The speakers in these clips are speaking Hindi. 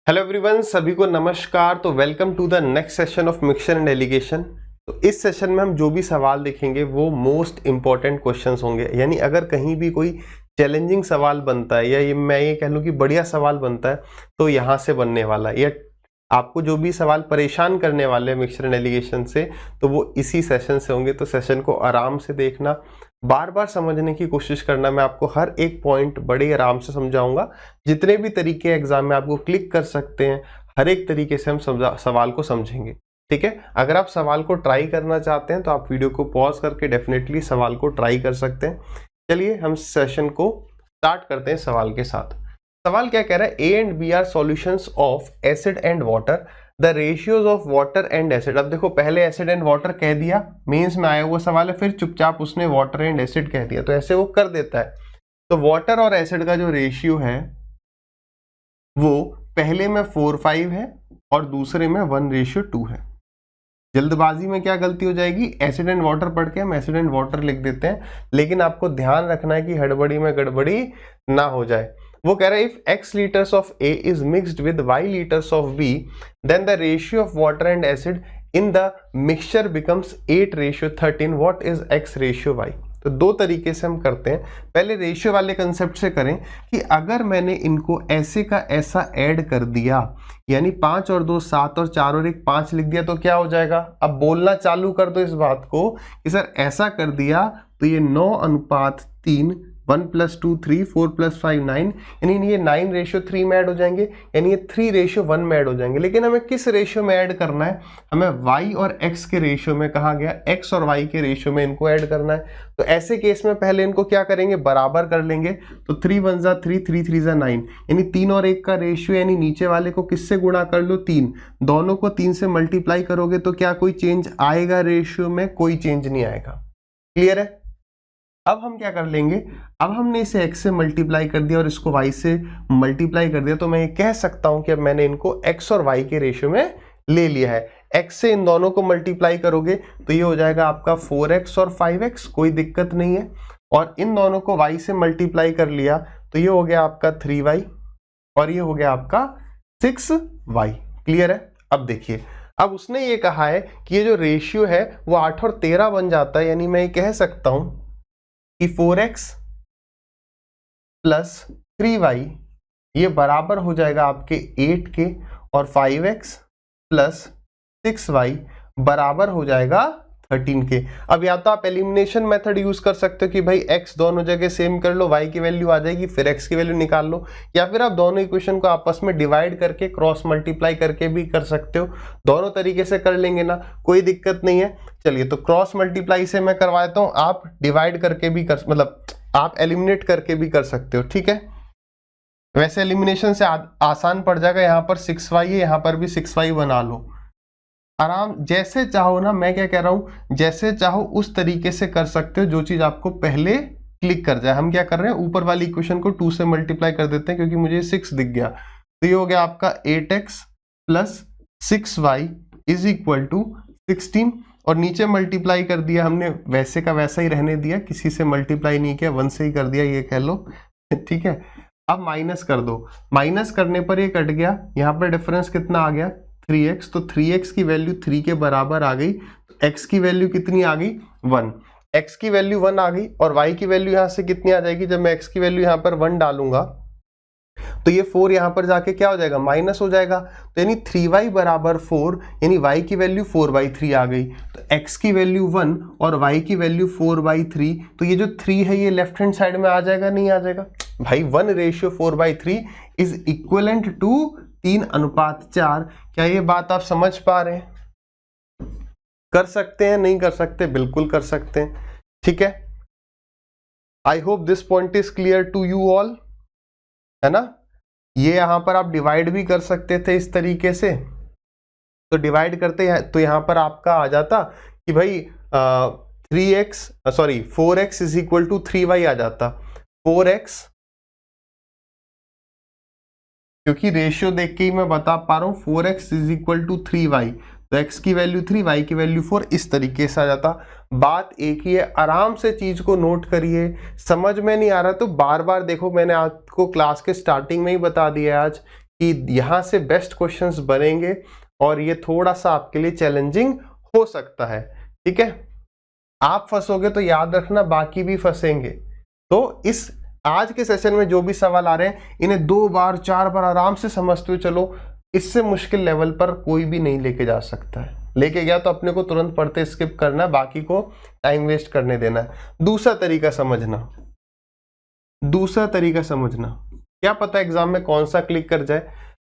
हेलो एवरीवन, सभी को नमस्कार। तो welcome to the next session of mixture and alligation. तो इस सेशन में हम जो भी सवाल देखेंगे वो मोस्ट इंपॉर्टेंट क्वेश्चंस होंगे। यानी अगर कहीं भी कोई चैलेंजिंग सवाल बनता है या मैं ये कह लूँ कि बढ़िया सवाल बनता है तो यहाँ से बनने वाला है, या आपको जो भी सवाल परेशान करने वाले हैं मिक्सचर एंड एलिगेशन से तो वो इसी सेशन से होंगे। तो सेशन को आराम से देखना, बार बार समझने की कोशिश करना। मैं आपको हर एक पॉइंट बड़े आराम से समझाऊंगा। जितने भी तरीके एग्जाम में आपको क्लिक कर सकते हैं, हर एक तरीके से हम सवाल को समझेंगे। ठीक है, अगर आप सवाल को ट्राई करना चाहते हैं तो आप वीडियो को पॉज करके डेफिनेटली सवाल को ट्राई कर सकते हैं। चलिए हम सेशन को स्टार्ट करते हैं सवाल के साथ। सवाल क्या कह रहा है, A and B are solutions of acid and water, the ratios of water and acid. अब देखो, पहले एसिड एंड वाटर कह दिया, मेंस में आया हुआ सवाल है, फिर चुपचाप उसने वाटर एंड एसिड कह दिया, तो ऐसे वो कर देता है। तो वाटर और एसिड का जो रेशियो है वो पहले में 4:5 है और दूसरे में 1:2 है। जल्दबाजी में क्या गलती हो जाएगी, एसिड एंड वाटर पढ़ के हम एसिड एंड वाटर लिख देते हैं, लेकिन आपको ध्यान रखना है कि हड़बड़ी में गड़बड़ी ना हो जाए। वो कह रहा है if x liters of A is mixed with y liters of B, then the ratio of water and acid in the mixture becomes 8:13. What is x ratio y? तो दो तरीके से हम करते हैं। पहले रेशियो वाले कंसेप्ट से करें कि अगर मैंने इनको ऐसे का ऐसा ऐड कर दिया, यानी 5 और 2 7 और 4 और 1 5 लिख दिया, तो क्या हो जाएगा। अब बोलना चालू कर दो इस बात को कि सर ऐसा कर दिया तो ये 9:3, 1 + 2 3, 4 + 5 9, यानी ये 9:3 में ऐड हो जाएंगे, यानी ये 3:1 में ऐड हो जाएंगे। लेकिन हमें किस रेशियो में ऐड करना है, हमें y और x के रेशियो में, कहा गया x और y के रेशियो में इनको ऐड करना है। तो ऐसे केस में पहले इनको क्या करेंगे, बराबर कर लेंगे। तो 3 × 1 = 3, 3 × 3 = 9, यानी 3 और 1 का रेशियो, यानी नीचे वाले को किससे गुणा कर लो, 3, दोनों को 3 से मल्टीप्लाई करोगे तो क्या कोई चेंज आएगा रेशियो में, कोई चेंज नहीं आएगा। क्लियर है। अब हम क्या कर लेंगे, अब हमने इसे x से मल्टीप्लाई कर दिया और इसको y से मल्टीप्लाई कर दिया, तो मैं ये कह सकता हूं कि अब मैंने इनको x और y के रेशियो में ले लिया है। x से इन दोनों को मल्टीप्लाई करोगे तो ये हो जाएगा आपका 4x और 5x, कोई दिक्कत नहीं है। और इन दोनों को y से मल्टीप्लाई कर लिया तो ये हो गया आपका 3y और ये हो गया आपका 6y। क्लियर है। अब देखिए, अब उसने ये कहा है कि ये जो रेशियो है वो 8 और 13 बन जाता है, यानी मैं ये कह सकता हूं कि 4x + 3y ये बराबर हो जाएगा आपके 8 के, और 5x + 6y बराबर हो जाएगा 13 के। अब या तो आप एलिमिनेशन मेथड यूज कर सकते हो कि भाई x दोनों जगह सेम कर लो, y की वैल्यू आ जाएगी, फिर x की वैल्यू निकाल लो, या फिर आप दोनों इक्वेशन को आपस में डिवाइड करके क्रॉस मल्टीप्लाई करके भी कर सकते हो। दोनों तरीके से कर लेंगे ना, कोई दिक्कत नहीं है। चलिए, तो क्रॉस मल्टीप्लाई से मैं करवाता हूं, आप डिवाइड करके भी कर, मतलब आप एलिमिनेट करके भी कर सकते हो। ठीक है, वैसे एलिमिनेशन से आसान पड़ जाएगा। यहाँ पर 6y है, यहाँ पर भी 6y बना लो, आराम जैसे चाहो ना। मैं क्या कह रहा हूं, जैसे चाहो उस तरीके से कर सकते हो, जो चीज आपको पहले क्लिक कर जाए। हम क्या कर रहे हैं, ऊपर वाली इक्वेशन को 2 से मल्टीप्लाई कर देते हैं, क्योंकि मुझे 6 दिख गया। तो ये हो गया आपका 8x + 6y = 16, और नीचे मल्टीप्लाई कर दिया हमने, वैसे का वैसा ही रहने दिया, किसी से मल्टीप्लाई नहीं किया, 1 से ही कर दिया, ये कह लो। ठीक है, अब माइनस कर दो, माइनस करने पर ये कट गया, यहाँ पर डिफरेंस कितना आ गया, 3x। तो 3x की वैल्यू 3 के बराबर आ गई, तो x की वैल्यू कितनी आ गई, 1। x की वैल्यू 1 आ गई, और y की वैल्यू यहाँ से कितनी आ जाएगी, जब मैं x की वैल्यू यहाँ पर 1 डालूंगा तो ये 4 यहाँ पर जाके क्या हो जाएगा, माइनस हो जाएगा। तो यानी 3y = 4, यानी y की वैल्यू 4/3 आ गई। तो x की वैल्यू 1 और y की वैल्यू 4/3, तो ये जो 3 है ये लेफ्ट हैंड साइड में आ जाएगा, नहीं आ जाएगा भाई। 1:4/3 इज इक्वलेंट टू 3:4। क्या ये बात आप समझ पा रहे हैं? कर सकते हैं, नहीं कर सकते, बिल्कुल कर सकते हैं। ठीक है, I hope this point is clear to you all, है ना। ये यहां पर आप डिवाइड भी कर सकते थे इस तरीके से, तो डिवाइड करते हैं तो यहां पर आपका आ जाता कि भाई 4x = 3y आ जाता। 4x, क्योंकि रेशियो देख के ही मैं बता पा रहा हूं, 4x = 3y, तो x की वैल्यू 3, y की वैल्यू 4, इस तरीके से आ जाता। बात एक ही है, आराम से चीज को नोट करिए। समझ में नहीं आ रहा तो बार बार देखो, मैंने आपको क्लास के स्टार्टिंग में ही बता दिया आज कि यहाँ से बेस्ट क्वेश्चंस बनेंगे और ये थोड़ा सा आपके लिए चैलेंजिंग हो सकता है। ठीक है, आप फंसोगे तो याद रखना बाकी भी फंसेंगे। तो इस आज के सेशन में जो भी सवाल आ रहे हैं इन्हें 2 बार 4 बार आराम से समझते हुए चलो, इससे मुश्किल लेवल पर कोई भी नहीं लेके जा सकता है। लेके गया तो अपने को तुरंत पढ़ते स्किप करना है, बाकी को टाइम वेस्ट करने देना है। दूसरा तरीका समझना, क्या पता एग्जाम में कौन सा क्लिक कर जाए।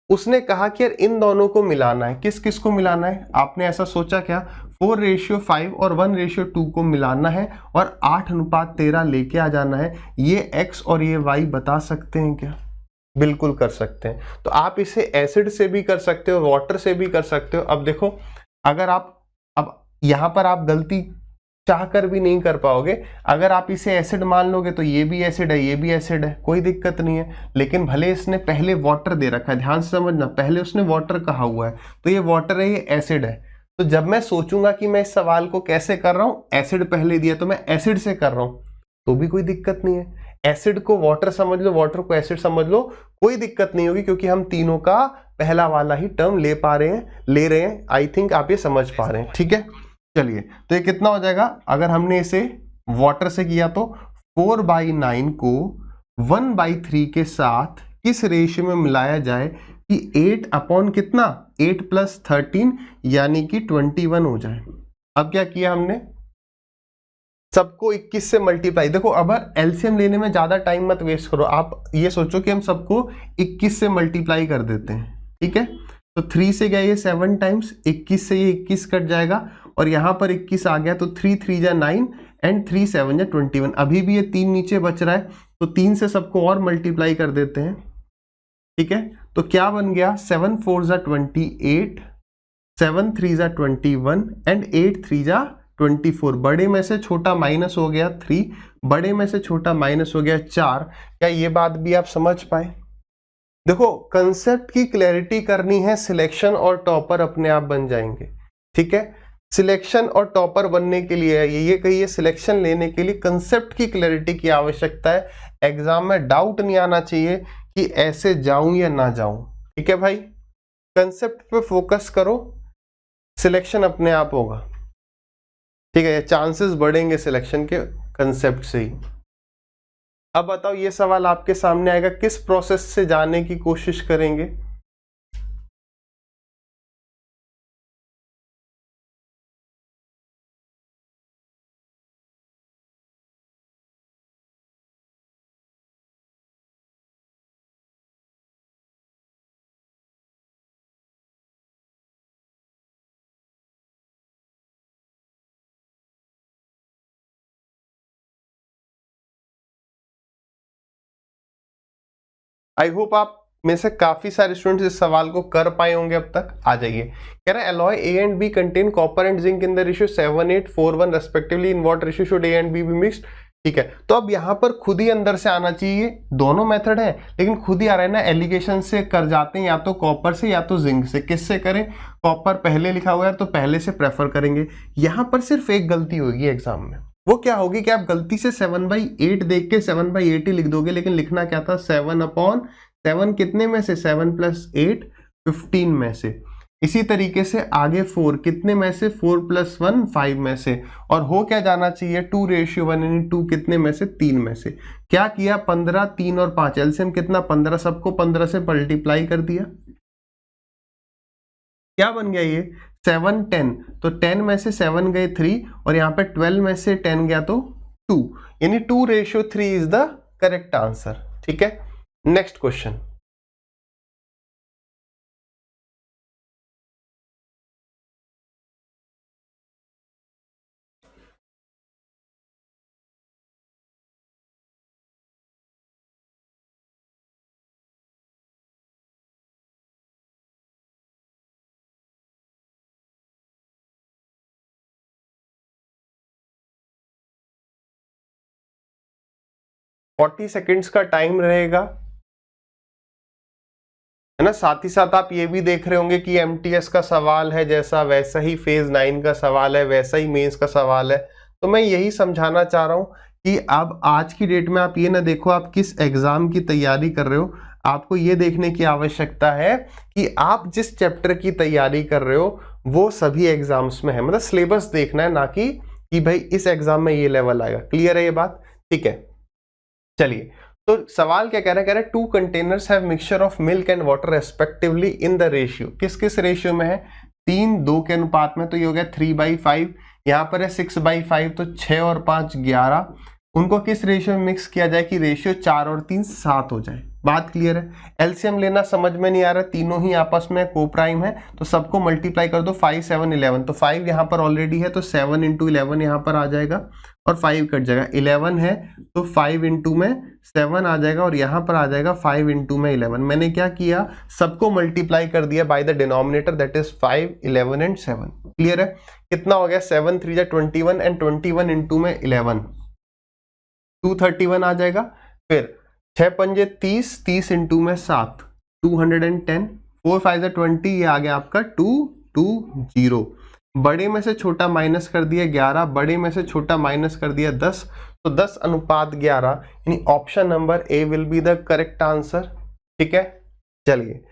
उसने कहा कि यार इन दोनों को मिलाना है। किस किस को मिलाना है? आपने ऐसा सोचा क्या? 4:5 और 1:2 को मिलाना है और 8:13 लेके आ जाना है। ये x और ये y बता सकते हैं क्या? बिल्कुल कर सकते हैं। तो आप इसे एसिड से भी कर सकते हो, वाटर से भी कर सकते हो। अब देखो, अगर आप अब यहाँ पर आप गलती चाहकर भी नहीं कर पाओगे। अगर आप इसे एसिड मान लोगे तो ये भी एसिड है, ये भी एसिड है, कोई दिक्कत नहीं है। लेकिन भले इसने पहले वाटर दे रखा है, ध्यान से समझना, पहले उसने वाटर कहा हुआ है तो ये वाटर है, ये एसिड है। तो जब मैं सोचूंगा कि मैं इस सवाल को कैसे कर रहा हूं, एसिड पहले दिया तो मैं एसिड से कर रहा हूं, तो भी कोई दिक्कत नहीं है। एसिड को वाटर समझ लो, वाटर को एसिड समझ लो, कोई दिक्कत नहीं होगी, क्योंकि हम तीनों का पहला वाला ही टर्म ले रहे हैं। आई थिंक आप ये समझ पा रहे हैं। ठीक है, चलिए, तो ये कितना हो जाएगा? अगर हमने इसे वाटर से किया तो 4/9 को 1/3 के साथ किस रेशियो में मिलाया जाए कि 8 अपॉन कितना, 8 + 13 यानी कि 21 हो जाए। अब क्या किया हमने? सबको 21 से मल्टीप्लाई। देखो, अब एलसीएम लेने में ज्यादा टाइम मत वेस्ट करो। आप ये सोचो कि हम सबको 21 से मल्टीप्लाई कर देते हैं। ठीक है, तो 3 से गया ये 7 टाइम्स, 21 से ये 21 कट जाएगा और यहाँ पर 21 आ गया तो 3 3 जा 9 एंड 3 7 जा 21। अभी भी ये 3 नीचे बच रहा है तो 3 से सबको और मल्टीप्लाई कर देते हैं। ठीक है, तो क्या बन गया? 7 4 जा 28, 7 3 जा 21 एंड 8 3 जा 24। बड़े में से छोटा माइनस हो गया 3, बड़े में से छोटा माइनस हो गया 4। क्या ये बात भी आप समझ पाए? देखो, कंसेप्ट की क्लैरिटी करनी है, सिलेक्शन और टॉपर अपने आप बन जाएंगे। ठीक है, सिलेक्शन और टॉपर बनने के लिए ये कहिए, सिलेक्शन लेने के लिए कंसेप्ट की क्लैरिटी की आवश्यकता है। एग्जाम में डाउट नहीं आना चाहिए कि ऐसे जाऊं या ना जाऊं। ठीक है भाई, कंसेप्ट पे फोकस करो, सिलेक्शन अपने आप होगा। ठीक है, चांसेस बढ़ेंगे सिलेक्शन के कंसेप्ट से ही। अब बताओ, ये सवाल आपके सामने आएगा, किस प्रोसेस से जाने की कोशिश करेंगे? आई होप आप में से काफी सारे स्टूडेंट्स इस सवाल को कर पाए होंगे। अब तक आ जाइए। कह रहा है alloy A and B contain copper and zinc in the ratio 7 8 4 1 respectively, in what ratio should A and B mixed. ठीक है, तो अब यहाँ पर खुद ही अंदर से आना चाहिए। दोनों मेथड है लेकिन खुद ही आ रहा है ना, एलिगेशन से कर जाते हैं, या तो कॉपर से या तो जिंक से। किससे करें? कॉपर पहले लिखा हुआ है तो पहले से प्रेफर करेंगे। यहाँ पर सिर्फ एक गलती होगी एग्जाम में, वो क्या होगी कि आप गलती से 7/8 देख के 7/8 ही लिख दोगे, लेकिन लिखना क्या था? 7/7 कितने में से? 7 + 8 15 में से। इसी तरीके से आगे 4 कितने में से? 4 + 1 5 में से। और हो क्या जाना चाहिए? 2:1 यानी 2 कितने में से? 3 में से। क्या किया? 15 3 और 5 एलसीएम कितना? 15। सबको 15 से मल्टीप्लाई कर दिया। क्या बन गया ये? 7 10, तो 10 में से 7 गए 3 और यहाँ पे 12 में से 10 गया तो 2, यानी 2:3 इज द करेक्ट आंसर। ठीक है, नेक्स्ट क्वेश्चन। फोर्टी सेकेंड्स का टाइम रहेगा, है ना। साथ ही साथ आप ये भी देख रहे होंगे कि एमटीएस का सवाल है जैसा, वैसा ही फेज 9 का सवाल है, वैसा ही मेंस का सवाल है। तो मैं यही समझाना चाह रहा हूं कि अब आज की डेट में आप ये ना देखो आप किस एग्जाम की तैयारी कर रहे हो, आपको ये देखने की आवश्यकता है कि आप जिस चैप्टर की तैयारी कर रहे हो वो सभी एग्जाम्स में है, मतलब सिलेबस देखना है, ना कि भाई इस एग्जाम में ये लेवल आएगा। क्लियर है ये बात? ठीक है, चलिए तो सवाल क्या कह रहा है? कह रहा है 2 containers have mixture of milk and water respectively in the ratio. किस किस रेशियो में है? 3:2 के अनुपात में, तो ये हो गया 3/5। यहाँ पर है 6/5, तो 6 और 5 11। उनको किस रेशियो में मिक्स किया जाए कि रेशियो 4 और 3 7 हो जाए। बात क्लियर है? एलसीएम लेना समझ में नहीं आ रहा, तीनों ही आपस में को प्राइम है, तो सबको मल्टीप्लाई कर दो। 5 7 11, तो 5 यहाँ पर ऑलरेडी है, तो 7 × 11 यहाँ पर आ जाएगा और 5 कट जाएगा। 11 है तो 5 × में 7 आ जाएगा और यहाँ पर आ जाएगा 5 × में 11। मैंने क्या किया? सबको मल्टीप्लाई कर दिया by the denominator, that is 5 11 and 7। Clear है? कितना हो गया? 7 3 21 एंड 21 × में 11 231 आ जाएगा। फिर 6 पंजे 30, 30 × में 7 210, 4 5 20, ये आ गया आपका 220। बड़े में से छोटा माइनस कर दिया 11, बड़े में से छोटा माइनस कर दिया 10, तो 10:11, यानी option number A will be the correct answer. ठीक है, चलिए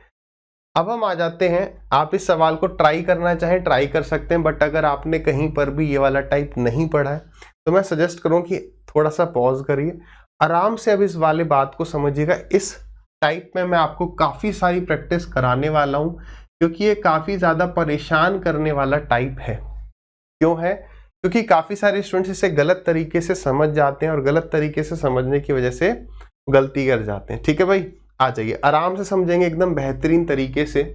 अब हम आ जाते हैं। आप इस सवाल को ट्राई करना चाहें ट्राई कर सकते हैं, बट अगर आपने कहीं पर भी ये वाला टाइप नहीं पढ़ा है तो मैं सजेस्ट करूं कि थोड़ा सा पॉज करिए, आराम से अब इस वाले बात को समझिएगा। इस टाइप में मैं आपको काफ़ी सारी प्रैक्टिस कराने वाला हूं, क्योंकि ये काफ़ी ज़्यादा परेशान करने वाला टाइप है। क्यों है? क्योंकि काफ़ी सारे स्टूडेंट्स इसे गलत तरीके से समझ जाते हैं और गलत तरीके से समझने की वजह से गलती कर जाते हैं। ठीक है भाई, आ जाइए, आराम से समझेंगे एकदम बेहतरीन तरीके से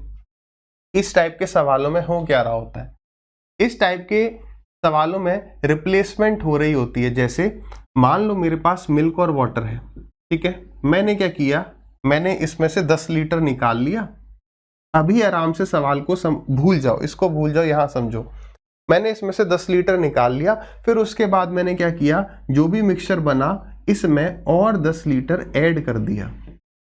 इस टाइप के सवालों में हो क्या रहा होता है। इस टाइप के सवालों में रिप्लेसमेंट हो रही होती है। जैसे मान लो मेरे पास मिल्क और वाटर है, ठीक है, मैंने क्या किया? मैंने इसमें से 10 लीटर निकाल लिया। अभी आराम से सवाल को भूल जाओ, इसको भूल जाओ, यहां समझो। मैंने इसमें से 10 लीटर निकाल लिया, फिर उसके बाद मैंने क्या किया? जो भी मिक्सचर बना इसमें और 10 लीटर ऐड कर दिया।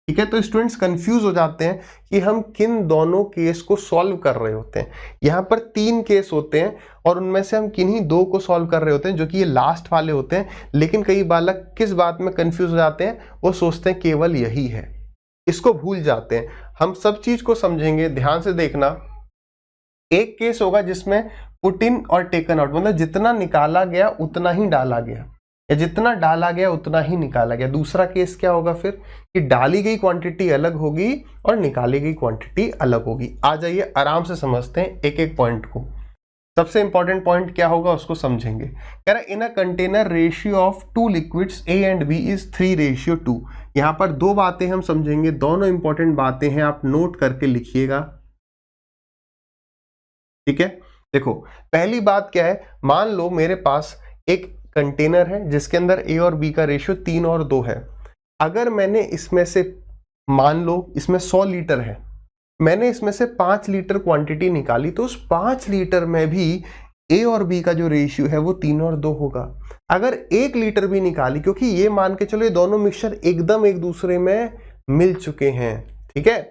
ठीक है, तो स्टूडेंट्स कंफ्यूज हो जाते हैं कि हम किन दोनों केस को सॉल्व कर रहे होते हैं। यहाँ पर 3 केस होते हैं और उनमें से हम किन्हीं 2 को सॉल्व कर रहे होते हैं, जो कि ये लास्ट वाले होते हैं। लेकिन कई बालक किस बात में कंफ्यूज हो जाते हैं? वो सोचते हैं केवल यही है, इसको भूल जाते हैं। हम सब चीज को समझेंगे, ध्यान से देखना। एक केस होगा जिसमें पुट इन और टेकन आउट, मतलब जितना निकाला गया उतना ही डाला गया, या जितना डाला गया उतना ही निकाला गया। दूसरा केस क्या होगा फिर? कि डाली गई क्वांटिटी अलग होगी और निकाली गई क्वांटिटी अलग होगी। आ जाइए आराम से समझते हैं एक एक पॉइंट को। सबसे इंपॉर्टेंट पॉइंट क्या होगा उसको समझेंगे। कह रहा है in a container ratio of 2 liquids A and B is 3:2। यहाँ पर 2 बातें हम समझेंगे, दोनों इंपॉर्टेंट बातें हैं, आप नोट करके लिखिएगा। ठीक है, देखो पहली बात क्या है? मान लो मेरे पास एक कंटेनर है जिसके अंदर A और B का रेशियो 3 और 2 है। अगर मैंने इसमें से, मान लो इसमें 100 लीटर है, मैंने इसमें से 5 लीटर क्वांटिटी निकाली, तो उस 5 लीटर में भी A और B का जो रेशियो है वो 3 और 2 होगा। अगर 1 लीटर भी निकाली, क्योंकि ये मान के चलो ये दोनों मिक्सचर एकदम एक दूसरे में मिल चुके हैं, ठीक है,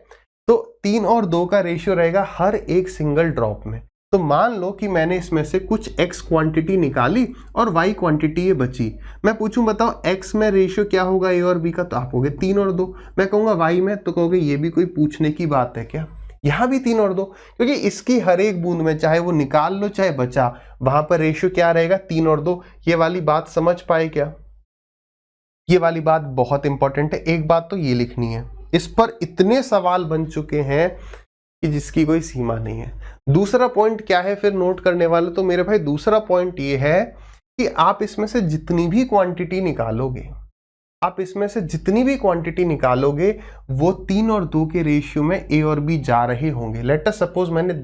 तो 3 और 2 का रेशियो रहेगा हर एक सिंगल ड्रॉप में। तो मान लो कि मैंने इसमें से कुछ x क्वांटिटी निकाली और y क्वांटिटी ये बची। मैं पूछूं बताओ x में रेशियो क्या होगा A और B का? तो आप होगे 3 और 2। मैं कहूंगा y में, तो कहोगे ये भी कोई पूछने की बात है क्या? यहाँ भी 3 और 2, क्योंकि इसकी हर एक बूंद में चाहे वो निकाल लो चाहे बचा, वहां पर रेशियो क्या रहेगा? 3 और 2। ये वाली बात समझ पाए क्या? ये वाली बात बहुत इंपॉर्टेंट है। एक बात तो ये लिखनी है, इस पर इतने सवाल बन चुके हैं कि जिसकी कोई सीमा नहीं है। दूसरा पॉइंट क्या है फिर नोट करने वाला? तो मेरे भाई दूसरा पॉइंट ये है कि आप इसमें से जितनी भी क्वांटिटी निकालोगे, आप इसमें से जितनी भी क्वांटिटी निकालोगे वो 3 और 2 के रेशियो में A और B जा रहे होंगे। लेट अस सपोज मैंने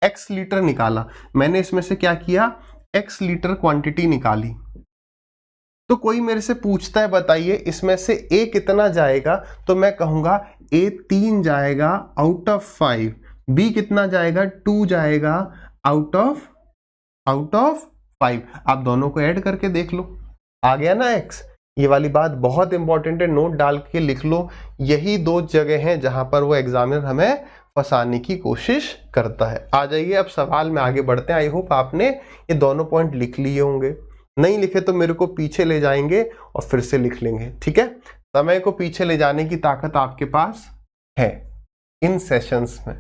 x लीटर निकाला, मैंने इसमें से क्या किया? x लीटर क्वांटिटी निकाली, तो कोई मेरे से पूछता है बताइए इसमें से A कितना जाएगा, तो मैं कहूंगा A 3 जाएगा आउट ऑफ 5, B कितना जाएगा? 2 जाएगा आउट ऑफ 5। आप दोनों को ऐड करके देख लो, आ गया ना x। ये वाली बात बहुत इंपॉर्टेंट है, नोट डाल के लिख लो। यही 2 जगह हैं जहां पर वो एग्जामिनर हमें फंसाने की कोशिश करता है। आ जाइए अब सवाल में आगे बढ़ते हैं। आई होप आपने ये दोनों पॉइंट लिख लिए होंगे, नहीं लिखे तो मेरे को पीछे ले जाएंगे और फिर से लिख लेंगे। ठीक है, समय को पीछे ले जाने की ताकत आपके पास है इन सेशंस में।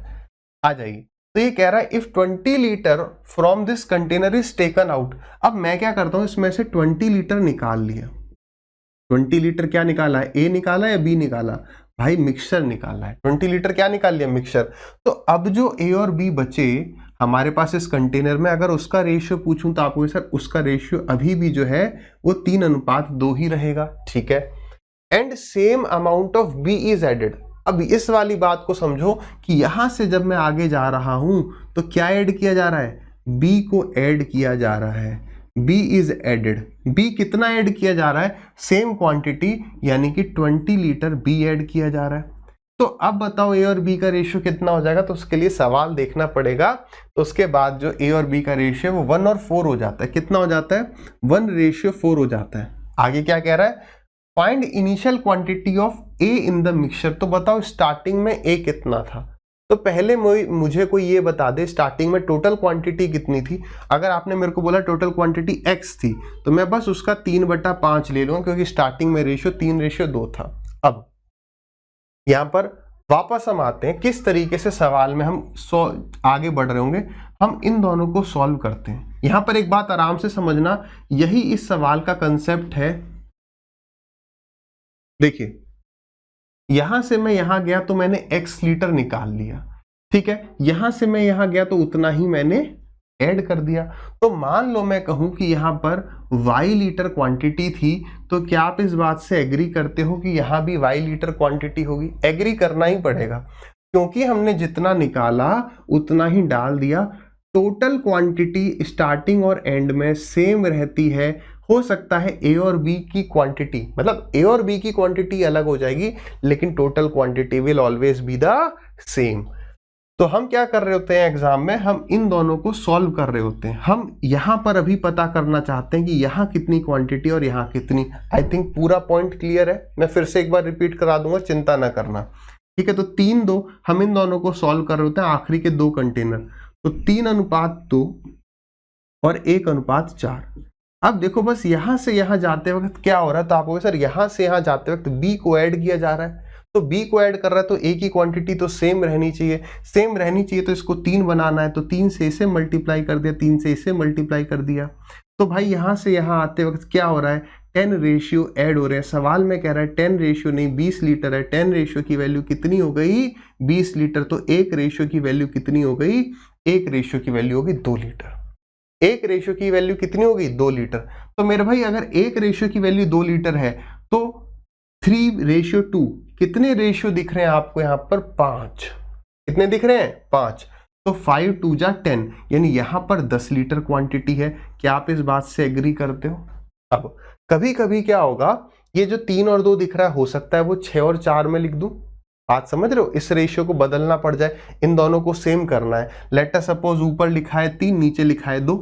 आ जाइए, तो ये कह रहा है if 20 litre from this container is taken out. अब मैं क्या करता हूं, इसमें से 20 लीटर निकाल लिया। 20 लीटर क्या निकाला है, ए निकाला या बी निकाला, भाई मिक्सचर निकाला है। 20 लीटर क्या निकाल लिया, मिक्सचर। तो अब जो ए और बी बचे हमारे पास इस कंटेनर में, अगर उसका रेशियो पूछूं तो आपको सर उसका रेशियो अभी भी जो है वो 3:2 ही रहेगा, ठीक है। And same amount of B is added. अब इस वाली बात को समझो कि यहां से जब मैं आगे जा रहा हूं तो क्या ऐड किया जा रहा है, बी को ऐड किया जा रहा है, बी इज एडेड। बी कितना ऐड किया जा रहा है, सेम क्वांटिटी, यानी कि 20 लीटर बी ऐड किया जा रहा है। तो अब बताओ ए और बी का रेशियो कितना हो जाएगा, तो उसके लिए सवाल देखना पड़ेगा। तो उसके बाद जो ए और बी का रेशियो वो 1 और 4 हो जाता है। कितना हो जाता है, 1:4 हो जाता है। आगे क्या कह रहा है, find initial quantity of A in the mixture. तो बताओ स्टार्टिंग में ए कितना था, तो पहले मुझे कोई ये बता दे स्टार्टिंग में टोटल क्वांटिटी कितनी थी। अगर आपने मेरे को बोला टोटल क्वांटिटी x थी तो मैं बस उसका 3/5 ले लूंगा, क्योंकि स्टार्टिंग में रेशियो 3:2 था। अब यहां पर वापस हम आते हैं, किस तरीके से सवाल में हम आगे बढ़ रहे होंगे, हम इन दोनों को सॉल्व करते हैं। यहां पर एक बात आराम से समझना, यही इस सवाल का कंसेप्ट है। देखिए यहां से मैं यहां गया तो मैंने x लीटर निकाल लिया, ठीक है। यहां से मैं यहां गया तो उतना ही मैंने ऐड कर दिया। तो मान लो मैं कहूं कि यहां पर y लीटर क्वांटिटी थी, तो क्या आप इस बात से एग्री करते हो कि यहां भी y लीटर क्वांटिटी होगी? एग्री करना ही पड़ेगा, क्योंकि हमने जितना निकाला उतना ही डाल दिया। टोटल क्वांटिटी स्टार्टिंग और एंड में सेम रहती है। हो सकता है ए और बी की क्वांटिटी, मतलब ए और बी की क्वांटिटी अलग हो जाएगी, लेकिन total quantity will always be the same. तो हम क्या कर रहे होते हैं एग्जाम में, हम इन दोनों को सॉल्व कर रहे होते हैं। हम यहां पर अभी पता करना चाहते हैं कि यहां कितनी क्वांटिटी और यहां कितनी। आई थिंक पूरा पॉइंट क्लियर है, मैं फिर से एक बार रिपीट करा दूंगा, चिंता ना करना, ठीक है। तो 3:2 हम इन दोनों को सॉल्व कर रहे होते हैं, आखिरी के 2 कंटेनर, तो 3:2 और 1:4। अब देखो बस यहां से यहां जाते वक्त क्या हो रहा है, तो आपको सर यहां से यहां जाते वक्त बी को ऐड किया जा रहा है। तो बी को ऐड कर रहा है तो ए की क्वांटिटी तो सेम रहनी चाहिए, सेम रहनी चाहिए, तो इसको 3 बनाना है, तो 3 से इसे मल्टीप्लाई कर दिया, 3 से इसे मल्टीप्लाई कर दिया। तो भाई यहां से यहां आते वक्त क्या हो रहा है, 10 रेशियो ऐड हो रहे हैं। सवाल में कह रहा है 10 रेशियो नहीं 20 लीटर है। 10 रेशियो की वैल्यू कितनी हो गई, 20 लीटर। तो 1 रेशियो की वैल्यू कितनी हो गई, 1 रेशियो की वैल्यू होगी 2 लीटर। 1 रेशियो की वैल्यू कितनी होगी, 2 लीटर। तो मेरे भाई अगर 1 रेशियो की वैल्यू 2 लीटर है तो 3:2 कितने रेशियो दिख रहे हैं आपको यहाँ पर, 5। कितने दिख रहे हैं, 5। तो 5 2 जा 10, यानी यहां पर 10 लीटर क्वांटिटी है। क्या आप इस बात से एग्री करते हो? अब कभी कभी क्या होगा, ये जो 3 और 2 दिख रहा है, हो सकता है वो 6 और 4 में लिख दूं। बात समझ रहे हो, इस रेशियो को बदलना पड़ जाए, इन दोनों को सेम करना है। लेट अस सपोज ऊपर लिखा है 3, नीचे लिखा है 2,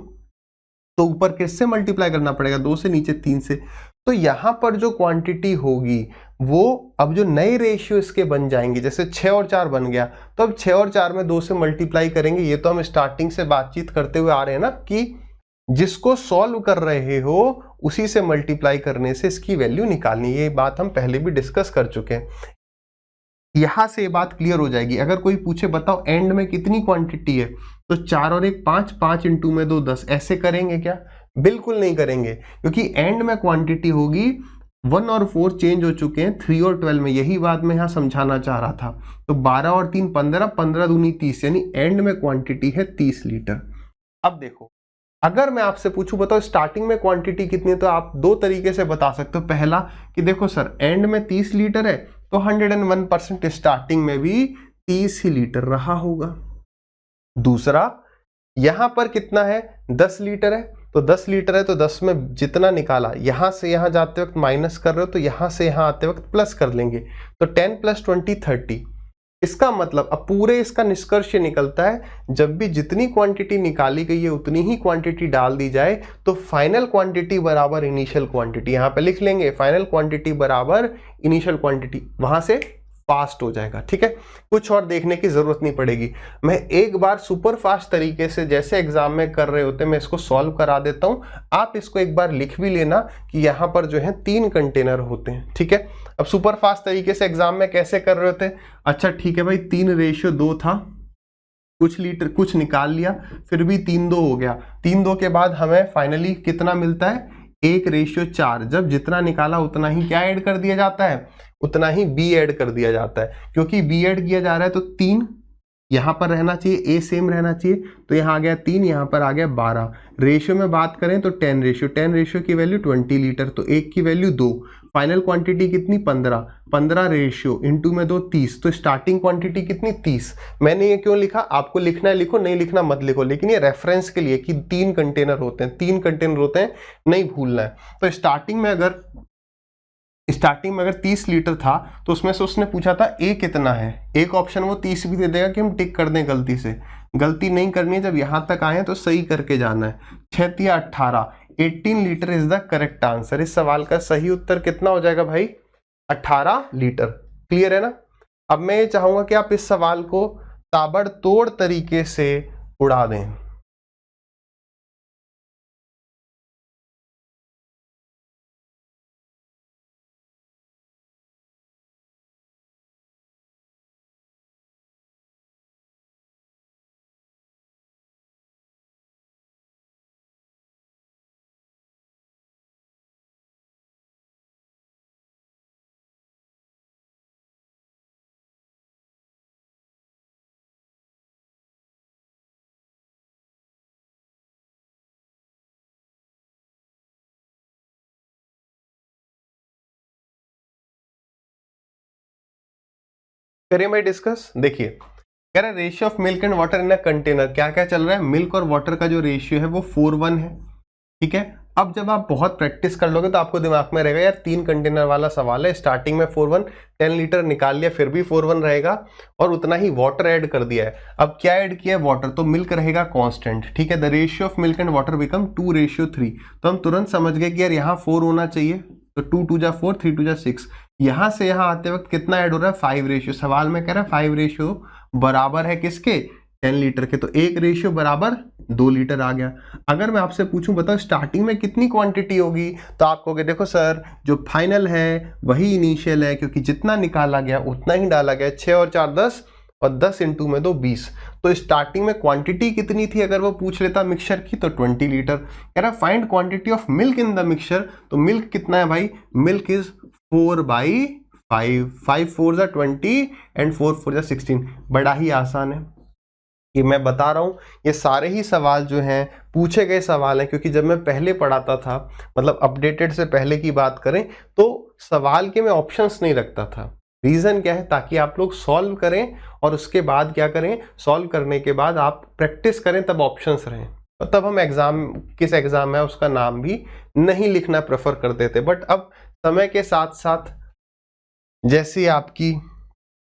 तो ऊपर किससे मल्टीप्लाई करना पड़ेगा, 2 से, नीचे 3 से। तो यहां पर जो क्वांटिटी होगी वो अब जो नए रेशियो इसके बन जाएंगे, जैसे 6 और 4 बन गया, तो अब 6 और 4 में 2 से मल्टीप्लाई करेंगे। ये तो हम स्टार्टिंग से बातचीत करते हुए आ रहे हैं ना, कि जिसको सॉल्व कर रहे हो उसी से मल्टीप्लाई करने से इसकी वैल्यू निकालनी। ये बात हम पहले भी डिस्कस कर चुके हैं, यहां से ये बात क्लियर हो जाएगी। अगर कोई पूछे बताओ एंड में कितनी क्वांटिटी है, तो 4 और 1 5, 5 इंटू में 2 10, ऐसे करेंगे क्या? बिल्कुल नहीं करेंगे, क्योंकि एंड में क्वांटिटी होगी 1 और 4 चेंज हो चुके हैं 3 और 12 में। यही बात मैं यहां समझाना चाह रहा था। तो 12 और 3 15, 15 दूनी 30, यानी एंड में क्वांटिटी है 30 लीटर। अब देखो अगर मैं आपसे पूछूं बताओ स्टार्टिंग में क्वांटिटी कितनी है, तो आप 2 तरीके से बता सकते हो। पहला कि देखो सर एंड में 30 लीटर है, तो 101% स्टार्टिंग में भी 30 ही लीटर रहा होगा। दूसरा, यहां पर कितना है, 10 लीटर है, तो 10 लीटर है तो 10 में जितना निकाला, यहां से यहां जाते वक्त माइनस कर रहे हो, तो यहां से यहां आते वक्त प्लस कर लेंगे, तो 10 + 20 30। इसका मतलब अब पूरे इसका निष्कर्ष निकलता है, जब भी जितनी क्वांटिटी निकाली गई है उतनी ही क्वांटिटी डाल दी जाए, तो फाइनल क्वांटिटी बराबर इनिशियल क्वांटिटी। यहां पे लिख लेंगे फाइनल क्वांटिटी बराबर इनिशियल क्वांटिटी, वहां से फास्ट हो जाएगा। ठीक है, कुछ और देखने की जरूरत नहीं पड़ेगी। मैं एक बार सुपर फास्ट तरीके से जैसे एग्जाम में कर रहे होते मैं इसको सॉल्व करा देता हूं, आप इसको एक बार लिख भी लेना कि यहाँ पर जो है 3 कंटेनर होते हैं। ठीक है, अब सुपर फास्ट तरीके से एग्जाम में कैसे कर रहे होते, अच्छा ठीक है भाई 3:2 था, कुछ लीटर कुछ निकाल लिया, फिर भी 3:2 हो गया। 3:2 के बाद हमें फाइनली कितना मिलता है, 1:4। जब जितना निकाला उतना ही क्या ऐड कर दिया जाता है, उतना ही बी ऐड कर दिया जाता है। क्योंकि बी ऐड किया जा रहा है तो 3 यहां पर रहना चाहिए, ए सेम रहना चाहिए, तो यहाँ आ गया 3, यहाँ पर आ गया 12। रेशियो में बात करें तो 10 रेशियो की वैल्यू 20 लीटर, तो एक की वैल्यू 2, फाइनल क्वांटिटी कितनी 15 रेशियो इंटू में 2 30, तो स्टार्टिंग क्वांटिटी कितनी 30। मैंने ये क्यों लिखा, आपको लिखना है लिखो, नहीं लिखना मत लिखो, लेकिन ये रेफरेंस के लिए कि 3 कंटेनर होते हैं, 3 कंटेनर होते हैं, नहीं भूलना है। तो स्टार्टिंग में अगर 30 लीटर था तो उसमें से उसने पूछा था ए कितना है, एक ऑप्शन वो 30 भी दे देगा कि हम टिक कर दें गलती से, गलती नहीं करनी है, जब यहां तक आए तो सही करके जाना है। 6 या 18, 18 litre is the correct answer. इस सवाल का सही उत्तर कितना हो जाएगा भाई, 18 लीटर। क्लियर है ना। अब मैं ये चाहूंगा कि आप इस सवाल को ताबड़तोड़ तरीके से उड़ा दें। करें भाई डिस्कस। देखिए कह रहा है ratio of milk and water in a container, क्या क्या चल रहा है, मिल्क और वाटर का जो रेशियो है वो 4:1 है। ठीक है, अब जब आप बहुत प्रैक्टिस कर लोगे तो आपको दिमाग में रहेगा यार 3 कंटेनर वाला सवाल है, स्टार्टिंग में 4:1, 10 लीटर निकाल लिया फिर भी 4:1 रहेगा, और उतना ही वाटर ऐड कर दिया है। अब क्या ऐड किया है, वाटर, तो मिल्क रहेगा कांस्टेंट। ठीक है, the ratio of milk and water become 2:3, तो हम तुरंत समझ गए कि यार यहाँ 4 होना चाहिए, तो 2 2 जा 4, 3 2 जा 6। यहां से यहां आते वक्त कितना ऐड हो रहा है, 5 रेशियो। सवाल में कह रहा है 5 रेशियो बराबर है किसके, 10 लीटर के, तो 1 रेशियो बराबर 2 लीटर आ गया। अगर मैं आपसे पूछूं बताओ स्टार्टिंग में कितनी क्वांटिटी होगी, तो आप कहोगे देखो सर जो फाइनल है वही इनिशियल है, क्योंकि जितना निकाला गया उतना ही डाला गया। 6 और 4 10, और 10 इंटू में 2 20, तो स्टार्टिंग में क्वांटिटी कितनी थी अगर वो पूछ लेता मिक्सचर की, तो 20 लीटर। कह रहा find quantity of milk in the mixture, तो मिल्क कितना है भाई, मिल्क इज 4/5, 5 4 जा 20 एंड 4 4 जा 16। बड़ा ही आसान है, ये मैं बता रहा हूं, ये सारे ही सवाल जो हैं पूछे गए सवाल हैं, क्योंकि जब मैं पहले पढ़ाता था, मतलब अपडेटेड से पहले की बात करें, तो सवाल के मैं ऑप्शंस नहीं रखता था। रीजन क्या है, ताकि आप लोग सॉल्व करें और उसके बाद क्या करें, सॉल्व करने के बाद आप प्रैक्टिस करें, तब ऑप्शंस रहें, और तब हम एग्जाम किस एग्जाम है उसका नाम भी नहीं लिखना प्रेफर करते थे। बट अब समय के साथ साथ जैसी आपकी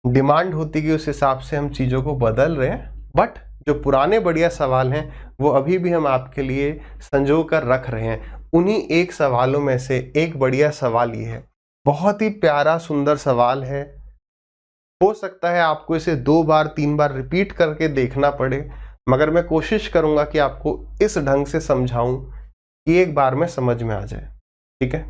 डिमांड होती गई उस हिसाब से हम चीजों को बदल रहे हैं, बट जो पुराने बढ़िया सवाल हैं वो अभी भी हम आपके लिए संजो कर रख रहे हैं। उन्हीं एक सवालों में से एक बढ़िया सवाल ये है, बहुत ही प्यारा सुंदर सवाल है। हो सकता है आपको इसे 2 बार 3 बार रिपीट करके देखना पड़े, मगर मैं कोशिश करूंगा कि आपको इस ढंग से समझाऊं कि एक बार में समझ में आ जाए। ठीक है,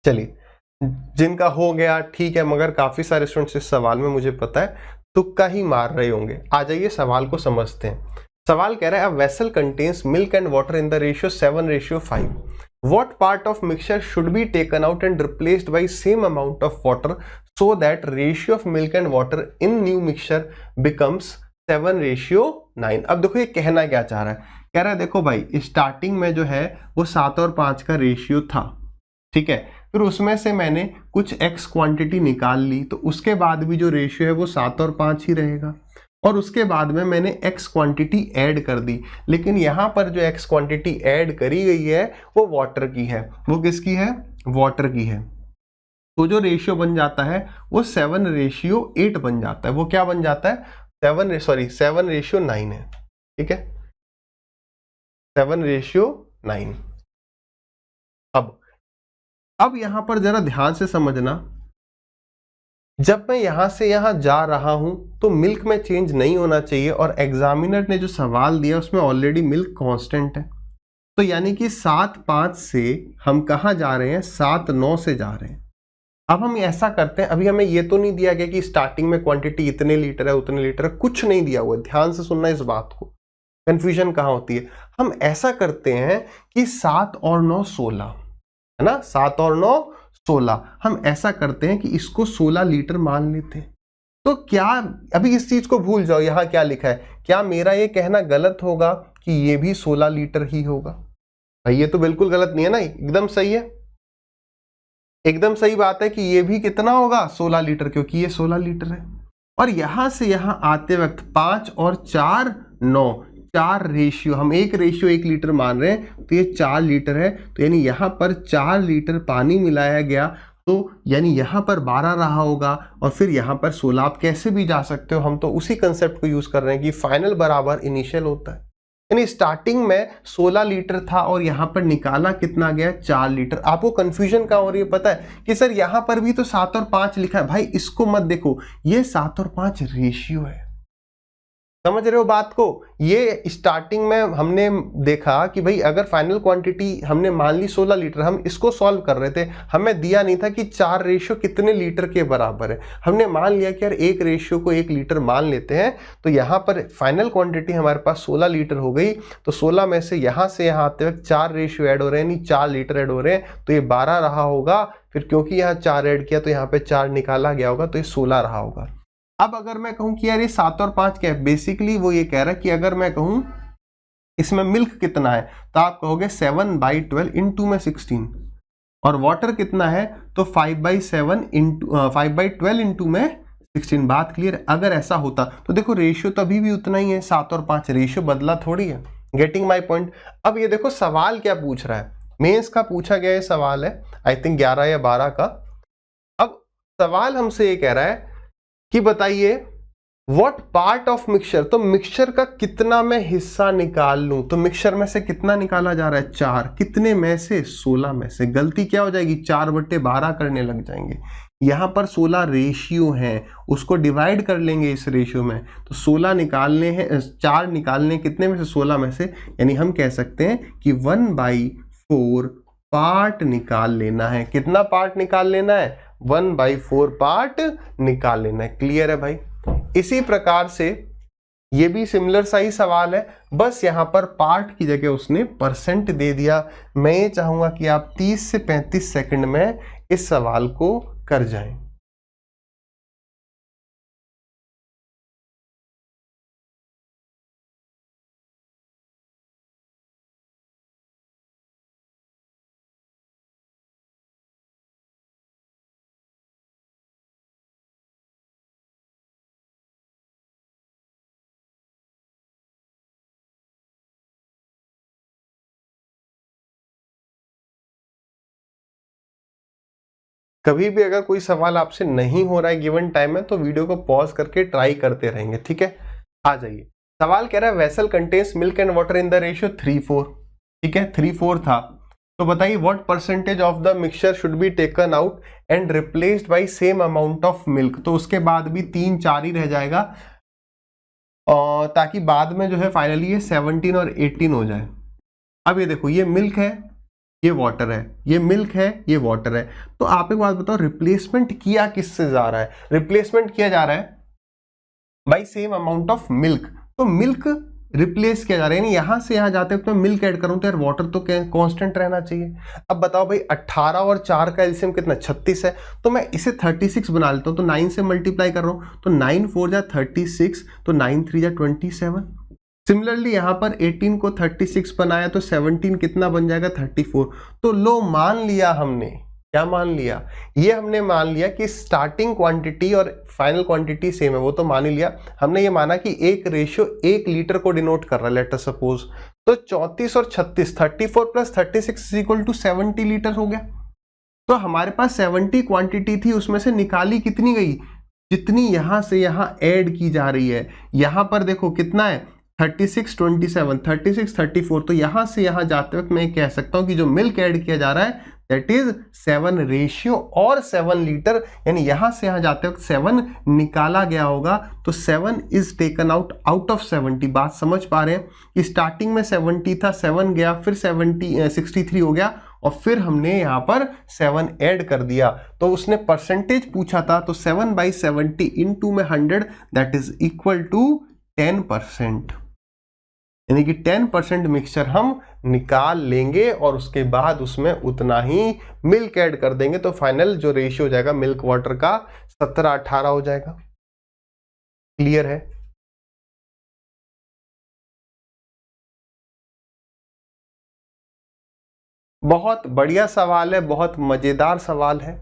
चलिए, जिनका हो गया ठीक है, मगर काफी सारे स्टूडेंट्स इस सवाल में मुझे पता है तुक्का ही मार रहे होंगे। आ जाइए सवाल को समझते हैं। सवाल कह रहा है, a vessel contains milk and water in the ratio 7:5। What part of mixture should be taken out and replaced by same amount of water so that ratio of milk and water in new mixture becomes 7:9? अब देखो ये कहना क्या चाह रहा है, कह रहा है देखो भाई स्टार्टिंग में जो है वो 7 और 5 का रेशियो था। ठीक है, फिर उसमें से मैंने कुछ x क्वांटिटी निकाल ली, तो उसके बाद भी जो रेशियो है वो 7 और 5 ही रहेगा, और उसके बाद में मैंने x क्वांटिटी ऐड कर दी। लेकिन यहाँ पर जो x क्वांटिटी ऐड करी गई है वो वाटर की है। वो किसकी है, वाटर की है। तो जो रेशियो बन जाता है वो 7:8 बन जाता है। वो क्या बन जाता है, 7:9 है। ठीक है, 7:9। अब यहां पर जरा ध्यान से समझना, जब मैं यहां से यहां जा रहा हूं तो मिल्क में चेंज नहीं होना चाहिए, और एग्जामिनर ने जो सवाल दिया उसमें ऑलरेडी मिल्क कांस्टेंट है। तो यानी कि 7.5 से हम कहां जा रहे हैं, 7.9 से जा रहे हैं। अब हम ऐसा करते हैं, अभी हमें ये तो नहीं दिया गया कि स्टार्टिंग में क्वांटिटी इतने लीटर है उतने लीटर है, कुछ नहीं दिया हुआ है। ध्यान से सुनना इस बात को, कंफ्यूजन कहां होती है। हम ऐसा करते हैं कि 7 और 9 16 है ना, 7 और 9 16। हम ऐसा करते हैं कि इसको 16 लीटर मान लेते हैं। तो क्या, अभी इस चीज को भूल जाओ, यहां क्या लिखा है, क्या मेरा ये कहना गलत होगा कि ये भी 16 लीटर ही होगा? भाई ये तो बिल्कुल गलत नहीं है ना, एकदम सही है, एकदम सही बात है कि ये भी कितना होगा, 16 लीटर, क्योंकि ये 16 लीटर है। और यहां से यहां आते वक्त 5 और 4 9, 4 रेशियो, हम एक रेशियो 1 लीटर मान रहे हैं, तो ये 4 लीटर है। तो यानी यहां पर 4 लीटर पानी मिलाया गया, तो यानी यहां पर 12 रहा होगा, और फिर यहां पर 16। आप कैसे भी जा सकते हो, हम तो उसी कंसेप्ट को यूज कर रहे हैं कि फाइनल बराबर इनिशियल होता है। यानी स्टार्टिंग में 16 लीटर था और यहां पर निकाला कितना गया, 4 लीटर। आपको कंफ्यूजन कहां हो रही है पता है कि सर यहां पर भी तो 7 और 5 लिखा है। भाई इसको मत देखो, ये 7 और 5 रेशियो है, समझ रहे हो बात को। ये स्टार्टिंग में हमने देखा कि भाई अगर फाइनल क्वांटिटी हमने मान ली 16 लीटर, हम इसको सॉल्व कर रहे थे, हमें दिया नहीं था कि 4 रेशियो कितने लीटर के बराबर है। हमने मान लिया कि यार एक रेशियो को 1 लीटर मान लेते हैं, तो यहाँ पर फाइनल क्वांटिटी हमारे पास 16 लीटर हो गई। तो 16 में से यहाँ आते वक्त 4 रेशियो ऐड हो रहे हैं, यानी 4 लीटर ऐड हो रहे हैं, तो ये 12 रहा होगा। फिर क्योंकि यहाँ 4 ऐड किया तो यहाँ पे 4 निकाला गया होगा, तो ये 16 रहा होगा। अब अगर मैं कहूं कि यार ये 7 और 5 क्या है, बेसिकली वो ये कह रहा है कि अगर मैं कहूं इसमें मिल्क कितना है, तो आप कहोगे 7/12 इंटू में 16, और वाटर कितना है, तो 5/12 इंटू में 16। बात क्लियर? अगर ऐसा होता तो देखो रेशियो तो अभी भी उतना ही है, 7 और 5, रेशियो बदला थोड़ी है। Getting my point? अब ये देखो सवाल क्या पूछ रहा है, मेंस का पूछा गया ये सवाल है, आई थिंक 11 या 12 का। अब सवाल हमसे ये कह रहा है कि बताइए व्हाट पार्ट ऑफ मिक्सचर, तो मिक्सचर का कितना मैं हिस्सा निकाल लूं। तो मिक्सचर में से कितना निकाला जा रहा है, 4, कितने में से, 16 में से। गलती क्या हो जाएगी, 4/12 करने लग जाएंगे। यहां पर 16 रेशियो हैं, उसको डिवाइड कर लेंगे इस रेशियो में, तो 16 निकालने हैं, 4 निकालने कितने में से, 16 में से। यानी हम कह सकते हैं कि 1/4 पार्ट निकाल लेना है। कितना पार्ट निकाल लेना है, 1/4 पार्ट निकाल लेना है। क्लियर है भाई? इसी प्रकार से ये भी सिमिलर सा ही सवाल है, बस यहां पर पार्ट की जगह उसने परसेंट दे दिया। मैं ये चाहूंगा कि आप 30 से 35 सेकंड में इस सवाल को कर जाएं। कभी भी अगर कोई सवाल आपसे नहीं हो रहा है गिवन टाइम में, तो वीडियो को पॉज करके ट्राई करते रहेंगे, ठीक है। आ जाइए, सवाल कह रहा है vessel contains milk and water in the ratio 3:4, ठीक है, 3:4 था। तो बताइए what percentage of the mixture should be taken out and replaced by same amount of milk. तो उसके बाद भी 3-4 ही रह जाएगा, और ताकि बाद में जो है फाइनली ये 17 और 18 हो जाए। अब ये देखो, ये मिल्क है, ये वाटर है, ये मिल्क है, ये वाटर है। तो आप एक बात बताओ, रिप्लेसमेंट किया किससे जा रहा है, रिप्लेसमेंट किया जा रहा है by same amount of milk. तो मिल्क रिप्लेस किया जा रहा है, यानी यहां से यहां जाते तो मैं मिल्क ऐड करूं, तो यार वाटर तो कांस्टेंट रहना चाहिए। अब बताओ भाई 18 और 4 का एलसीएम कितना, 36 है। तो मैं इसे 36 बना लेता हूं, तो 9 से मल्टीप्लाई कर रहा हूं, तो 9×4 जा 36, तो 9×3 जा 27। सिमिलरली यहां पर 18 को 36 बनाया, तो 17 कितना बन जाएगा, 34। तो लो, मान लिया हमने, क्या मान लिया, ये हमने मान लिया कि स्टार्टिंग क्वांटिटी और फाइनल क्वांटिटी सेम है, वो तो मान ही लिया। हमने ये माना कि एक रेशियो 1 लीटर को डिनोट कर रहा है, लेट अस सपोज। तो 34 और 36, 34 + 36 = 70 लीटर हो गया। तो हमारे पास 70 क्वांटिटी थी, उसमें से निकाली कितनी गई, जितनी यहां से यहां ऐड की जा रही है। यहां पर देखो कितना है, 36 27 36 34, तो यहां से यहां जाते वक्त मैं कह सकता हूं कि जो मिल्क ऐड किया जा रहा है दैट इज 7 रेशियो और 7 लीटर, यानी यहां से यहां जाते वक्त 7 निकाला गया होगा, तो 7 इज टेकन आउट ऑफ 70। बात समझ पा रहे हैं कि स्टार्टिंग में 70 था, 7 गया, फिर 63 हो गया, और फिर हमने यहाँ पर 7 ऐड कर दिया। तो उसने परसेंटेज पूछा था, तो 7/70 इंटू में 100 दैट इज इक्वल टू 10%, यानी कि 10% मिक्सचर हम निकाल लेंगे और उसके बाद उसमें उतना ही मिल्क ऐड कर देंगे, तो फाइनल जो रेशियो हो जाएगा मिल्क वाटर का 17-18 हो जाएगा। क्लियर है? बहुत बढ़िया सवाल है, बहुत मजेदार सवाल है।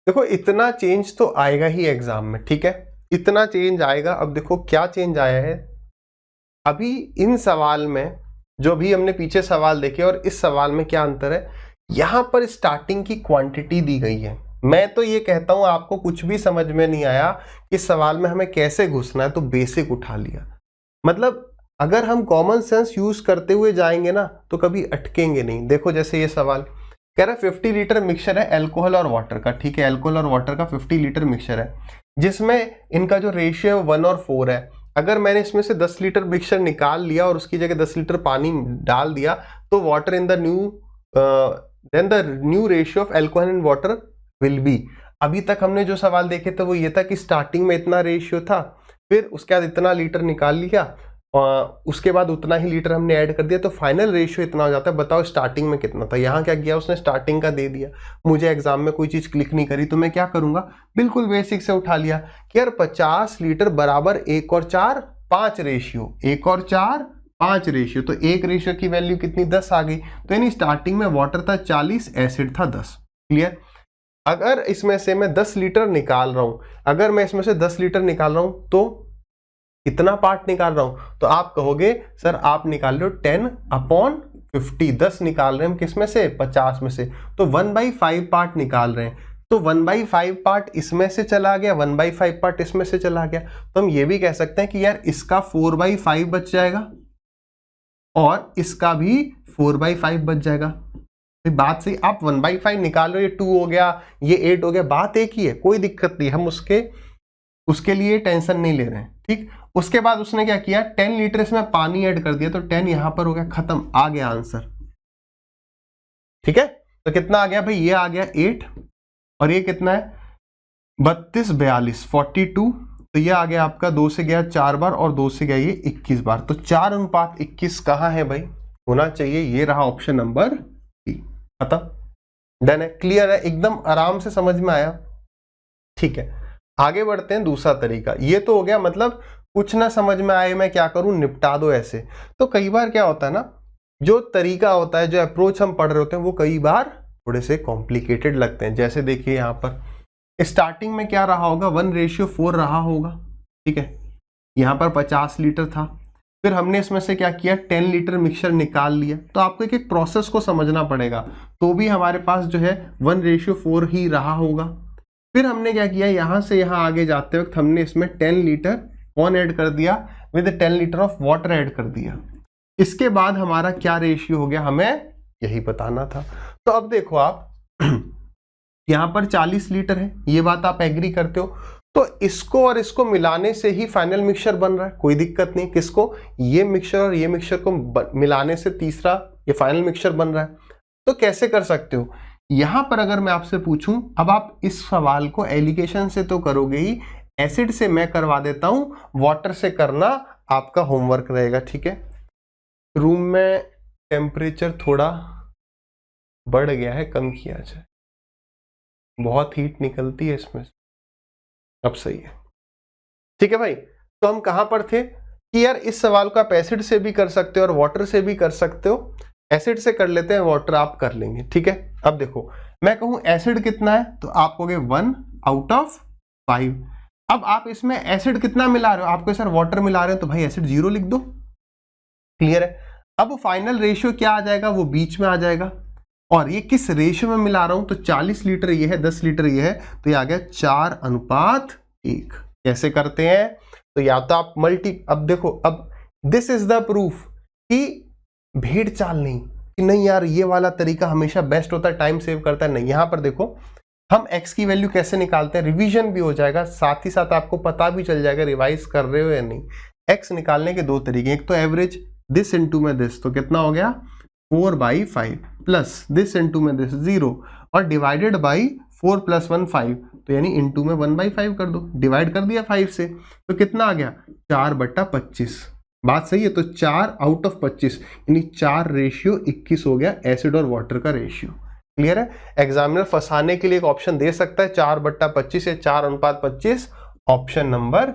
देखो इतना चेंज तो आएगा ही एग्जाम में, ठीक है, इतना चेंज आएगा। अब देखो क्या चेंज आया है अभी इन सवाल में, जो भी हमने पीछे सवाल देखे और इस सवाल में क्या अंतर है। यहां पर स्टार्टिंग की क्वांटिटी दी गई है। मैं तो ये कहता हूं आपको कुछ भी समझ में नहीं आया कि सवाल में हमें कैसे घुसना है, तो बेसिक उठा लिया। मतलब अगर हम कॉमन सेंस यूज करते हुए जाएंगे ना तो कभी अटकेंगे नहीं। देखो जैसे ये सवाल कह रहा है 50 लीटर मिक्सचर है अल्कोहल और वाटर का, ठीक है, अल्कोहल और वाटर का 50 लीटर मिक्सचर है, जिसमें इनका जो रेशियो है 1 और 4 है। अगर मैंने इसमें से 10 लीटर मिक्सचर निकाल लिया और उसकी जगह 10 लीटर पानी डाल दिया, तो water in the then the new ratio of alcohol and water will be. अभी तक हमने जो सवाल देखे थे वो ये था कि स्टार्टिंग में इतना रेशियो था, फिर उसके बाद इतना लीटर निकाल लिया, उसके बाद उतना ही लीटर हमने ऐड कर दिया, तो फाइनल रेशियो इतना हो जाता है। बताओ स्टार्टिंग में कितना था। यहाँ क्या किया उसने, स्टार्टिंग का दे दिया। मुझे एग्जाम में कोई चीज क्लिक नहीं करी तो मैं क्या करूंगा, बिल्कुल बेसिक से उठा लिया कि यार 50 लीटर बराबर 1 और 4 5 रेशियो, 1 और 4 5 रेशियो, तो 1 रेशियो की वैल्यू कितनी 10 आ गई। तो यानी स्टार्टिंग में वाटर था 40, एसिड था 10। क्लियर? अगर इसमें से मैं 10 लीटर निकाल रहा हूं, अगर मैं इसमें से 10 लीटर निकाल रहा हूं तो कितना पार्ट निकाल रहा हूं, तो आप कहोगे सर आप निकाल रहे हो 10/50, 10 निकाल रहे हैं हम किसमें से, 50 में से, तो 1/5 पार्ट निकाल रहे हैं। तो 1/5 पार्ट इसमें से चला गया, 1/5 पार्ट इसमें से चला गया, तो हम ये भी कह सकते हैं कि यार इसका 4/5 बच जाएगा और इसका भी 4/5 बच जाएगा। बात सही, आप 1/5 निकाल रहे हो, ये 2 हो गया, ये 8 हो गया, बात एक ही है, कोई दिक्कत नहीं, हम उसके लिए टेंशन नहीं ले रहे हैं। ठीक, उसके बाद उसने क्या किया, 10 लीटर इसमें पानी ऐड कर दिया, तो 10 यहां पर हो गया, खत्म, आ गया आंसर। ठीक है, तो कितना आ गया भाई, ये आ गया 8 और ये कितना है 32 42 42, तो ये आ गया आपका 2 से गया 4 बार और 2 से गया ये 21 बार, तो 4:21 कहां है भाई, होना चाहिए, ये रहा ऑप्शन नंबर डी। खत्म, डन है, क्लियर है, एकदम आराम से समझ में आया। ठीक है, आगे बढ़ते हैं। दूसरा तरीका ये तो हो गया, मतलब कुछ ना समझ में आए मैं क्या करूं, निपटा दो ऐसे। तो कई बार क्या होता है ना, जो तरीका होता है, जो अप्रोच हम पढ़ रहे होते हैं, वो कई बार थोड़े से कॉम्प्लिकेटेड लगते हैं। जैसे देखिए यहाँ पर स्टार्टिंग में क्या रहा होगा, 1:4 रहा होगा। ठीक है, यहाँ पर 50 लीटर था, फिर हमने इसमें से क्या किया, 10 लीटर मिक्सचर निकाल लिया। तो आपको एक एक प्रोसेस को समझना पड़ेगा, तो भी हमारे पास जो है 1:4 ही रहा होगा। फिर हमने क्या किया, यहां से यहां आगे जाते वक्त हमने इसमें 10 लीटर कौन ऐड कर दिया, with 10 litre of water add कर दिया। इसके बाद हमारा क्या रेशियो हो गया, हमें यही बताना था। तो अब देखो आप यहां पर 40 लीटर है, ये बात आप एग्री करते हो, तो इसको और इसको मिलाने से ही फाइनल मिक्सचर बन रहा है, कोई दिक्कत नहीं। किसको, ये मिक्सचर और ये मिक्सचर को मिलाने से तीसरा ये फाइनल मिक्सचर बन रहा है। तो कैसे कर सकते हो, यहां पर अगर मैं आपसे पूछूं, अब आप इस सवाल को एलिगेशन से तो करोगे ही, एसिड से मैं करवा देता हूं, वाटर से करना आपका होमवर्क रहेगा, ठीक है। रूम में टेम्परेचर थोड़ा बढ़ गया है, कम किया जाए, बहुत हीट निकलती है इसमें। अब सही है, ठीक है भाई। तो हम कहां पर थे कि यार इस सवाल को आप एसिड से भी कर सकते हो और वाटर से भी कर सकते हो। एसिड से कर लेते हैं, वाटर आप कर लेंगे, ठीक है। अब देखो, मैं कहूं एसिड कितना है तो आप कहोगे 1 आउट ऑफ 5। अब आप इसमें एसिड कितना मिला रहे हो, आपको सर वाटर मिला रहे हो तो भाई एसिड 0 लिख दो, क्लियर है। अब फाइनल रेशियो क्या आ जाएगा, वो बीच में आ जाएगा। और ये किस रेशियो में मिला रहा हूं तो 40 लीटर ये है, 10 लीटर ये है, तो ये आ गया 4:1। कैसे करते हैं, तो या तो आप अब देखो, अब दिस इज द प्रूफ कि भेड़ चाल नहीं कि नहीं यार ये वाला तरीका हमेशा बेस्ट होता है, टाइम सेव करता है, नहीं। यहां पर देखो हम x की वैल्यू कैसे निकालते हैं, रिवीजन भी हो जाएगा, साथ ही साथ आपको पता भी चल जाएगा रिवाइज कर रहे हो या नहीं। x निकालने के दो तरीके, एक तो एवरेज दिस इंटू में दिस, तो कितना हो गया 4/5 प्लस दिस इंटू में दिस 0 और डिवाइडेड बाई 4 + 1 5, तो यानी इंटू में 1/5 कर दो, डिवाइड कर दिया 5 से, तो कितना आ गया 4/25। बात सही है, तो 4 आउट ऑफ 25 यानी 4:21 हो गया एसिड और वाटर का रेशियो। क्लियर है। एग्जामिनर फंसाने के लिए एक ऑप्शन दे सकता है 4/25 या 4:25, ऑप्शन नंबर,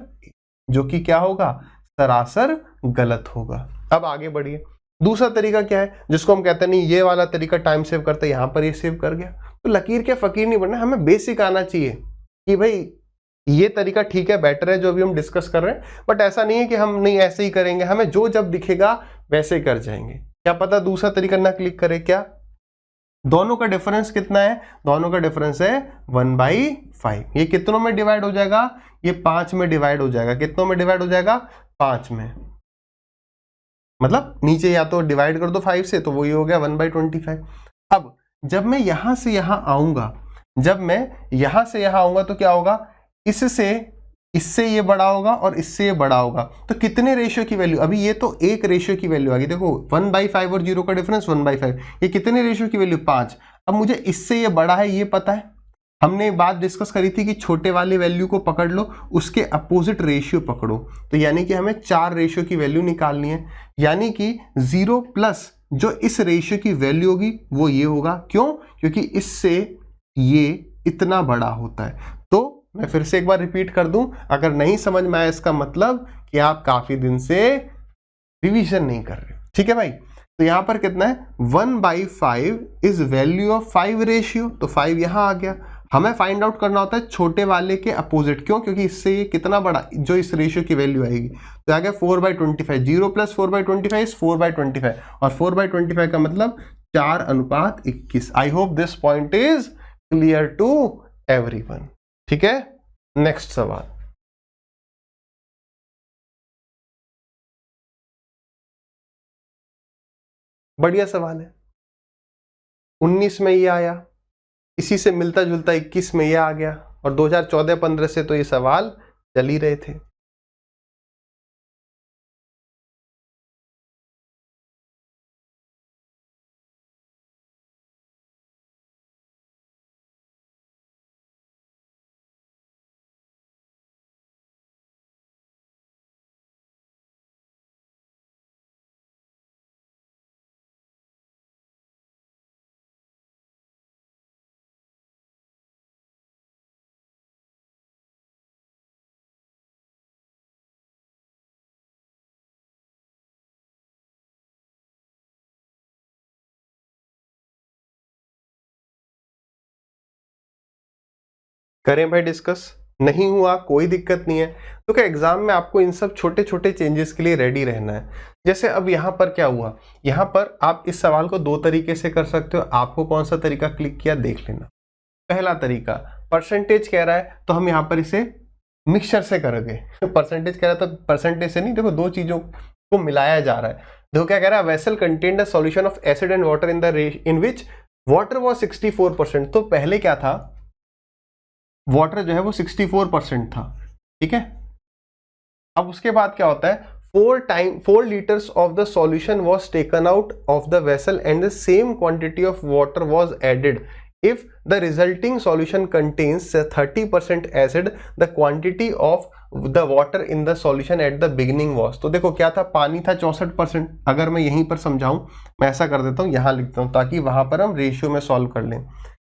जो कि क्या होगा, सरासर गलत होगा। अब आगे बढ़िए, दूसरा तरीका क्या है जिसको हम कहते हैं नहीं ये वाला तरीका टाइम सेव करता है, यहां पर ये सेव कर गया। तो लकीर के फकीर नहीं बनना, हमें बेसिक आना चाहिए कि भाई ये तरीका ठीक है, बेटर है जो अभी हम डिस्कस कर रहे हैं, बट ऐसा नहीं है कि हम नहीं ऐसे ही करेंगे, हमें जो जब दिखेगा वैसे ही कर जाएंगे। क्या पता दूसरा तरीका ना क्लिक करे, क्या दोनों का डिफरेंस कितना है, दोनों का डिफरेंस है 1/5। ये कितनों में डिवाइड हो जाएगा, ये 5 में डिवाइड हो जाएगा। कितनों में डिवाइड हो जाएगा, 5 में, मतलब नीचे या तो डिवाइड कर दो 5 से, तो वही हो गया 1/25। अब जब मैं यहां से यहां आऊंगा, जब मैं यहां से यहां आऊंगा तो क्या होगा, इससे ये बड़ा होगा और इससे ये बड़ा होगा, तो कितने रेशियो की वैल्यू, अभी ये तो एक रेशियो की वैल्यू आ गई, देखो 1/5 और 0 का डिफरेंस 1/5, ये कितने रेशियो की वैल्यू 5। अब मुझे इससे ये बड़ा है ये पता है, हमने बात डिस्कस करी थी कि छोटे वाले वैल्यू को पकड़ लो, उसके अपोजिट रेशियो पकड़ो, तो यानी कि हमें 4 रेशियो की वैल्यू निकालनी है, यानी कि 0 प्लस जो इस रेशियो की वैल्यू होगी वो ये होगा। क्यों, क्योंकि इससे ये इतना बड़ा होता है। तो मैं फिर से एक बार रिपीट कर दूं, अगर नहीं समझ में आया इसका मतलब कि आप काफी दिन से रिवीजन नहीं कर रहे, ठीक है भाई। तो यहां पर कितना है 1/5 इज वैल्यू ऑफ 5 रेशियो, तो 5 यहां आ गया। हमें फाइंड आउट करना होता है छोटे वाले के अपोजिट, क्यों, क्योंकि इससे ये कितना बड़ा, जो इस रेशियो की वैल्यू आएगी, तो आ गया 4/25। 0 + 4/25 4/25, और 4/25 का मतलब 4:21। I hope this point is clear to everyone, ठीक है। नेक्स्ट सवाल, बढ़िया सवाल है। 19 में ये आया, इसी से मिलता जुलता 21 में ये आ गया, और 2014-15 से तो ये सवाल चल ही रहे थे। करें भाई डिस्कस, नहीं हुआ कोई दिक्कत नहीं है। तो क्या एग्जाम में आपको इन सब छोटे छोटे चेंजेस के लिए रेडी रहना है। जैसे अब यहाँ पर क्या हुआ, यहाँ पर आप इस सवाल को 2 तरीके से कर सकते हो, आपको कौन सा तरीका क्लिक किया देख लेना। पहला तरीका परसेंटेज कह रहा है तो हम यहाँ पर इसे मिक्सचर से करेंगे। परसेंटेज कह रहा है तो परसेंटेज से नहीं, देखो 2 चीजों को मिलाया जा रहा है। देखो क्या कह रहा है, vessel contained a solution of acid and water in which water was 64%। तो पहले क्या था, वाटर जो है वो 64% था, ठीक है। अब उसके बाद क्या होता है, 4 liters of the solution was taken out of the vessel and the same quantity of water was added if the resulting solution contains 30% acid the quantity of the water in the solution at the beginning was. तो देखो क्या था, पानी था 64%। अगर मैं यहीं पर समझाऊं, मैं ऐसा कर देता हूं, यहां लिखता हूं ताकि वहां पर हम रेशियो में सॉल्व कर लें।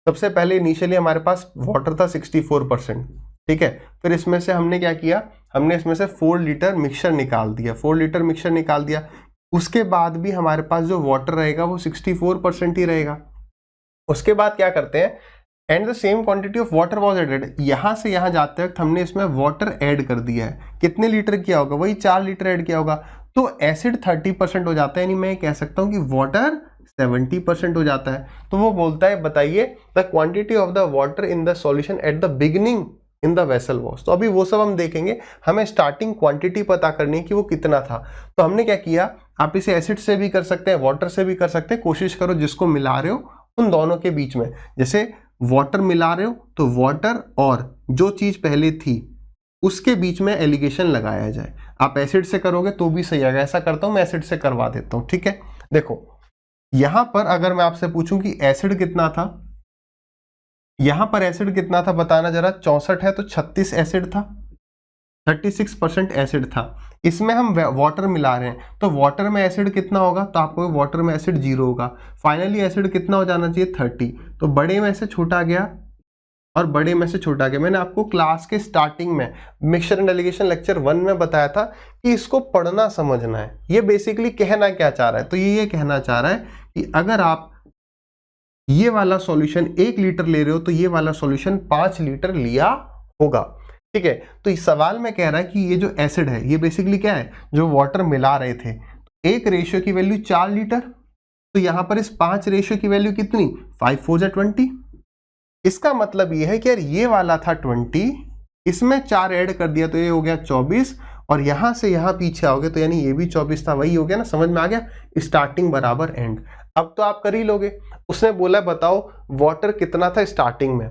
सबसे पहले इनिशियली हमारे पास वाटर था 64%, ठीक है। फिर इसमें से हमने क्या किया, हमने इसमें से 4 लीटर मिक्सचर निकाल दिया, 4 लीटर मिक्सचर निकाल दिया। उसके बाद भी हमारे पास जो वाटर रहेगा वो 64% ही रहेगा। उसके बाद क्या करते हैं, and the same quantity of water was added. यहां से यहां जाते वक्त हमने इसमें वाटर ऐड कर दिया है। कितने लीटर किया होगा, वही 4 लीटर ऐड किया होगा। तो एसिड 30% हो जाता है, यानी मैं कह सकता हूं कि वाटर 70% हो जाता है। तो वो बोलता है बताइए the quantity of the water in the solution at the beginning in the vessel was. तो अभी वो सब हम देखेंगे, हमें स्टार्टिंग क्वांटिटी पता करनी है कि वो कितना था। तो हमने क्या किया, आप इसे एसिड से भी कर सकते हैं, वाटर से भी कर सकते हैं। कोशिश करो जिसको मिला रहे हो उन दोनों के बीच में, जैसे वाटर मिला रहे हो तो वाटर और जो चीज पहले थी उसके बीच में एलिगेशन लगाया जाए। आप एसिड से करोगे तो भी सही आएगा। ऐसा करता हूं, मैं एसिड से करवा देता हूं, ठीक है। देखो यहां पर अगर मैं आपसे पूछूं कि एसिड कितना था, यहां पर एसिड कितना था बताना जरा। 64 है तो 36 एसिड था, 36% एसिड था। इसमें हम वाटर मिला रहे हैं तो वाटर में एसिड कितना होगा, तो आपको वाटर में एसिड 0 होगा। फाइनली एसिड कितना हो जाना चाहिए, 30। तो बड़े में से छोटा गया और बड़े में से छोटा गया। मैंने आपको क्लास के स्टार्टिंग में मिक्सचर एंड एलिगेशन लेक्चर 1 में बताया था कि इसको पढ़ना समझना है। ये बेसिकली कहना क्या चाह रहा है, तो ये कहना चाह रहा है कि अगर आप ये वाला सॉल्यूशन 1 लीटर ले रहे हो तो ये वाला सॉल्यूशन 5 लीटर लिया होगा, ठीक है। तो इस सवाल में कह रहा है कि ये जो एसिड है ये बेसिकली क्या है, जो वाटर मिला रहे थे। एक रेशियो की वैल्यू 4 लीटर, तो यहां पर इस 5 रेशियो की वैल्यू कितनी, 5 4 जा 20। इसका मतलब ये है कि यार ये वाला था 20, इसमें 4 ऐड कर दिया तो ये हो गया 24, और यहां से यहां पीछे आओगे तो यानी ये भी 24 था, वही हो गया ना। समझ में आ गया, स्टार्टिंग बराबर एंड। अब तो आप कर ही लोगे। उसने बोला बताओ वाटर कितना था स्टार्टिंग में,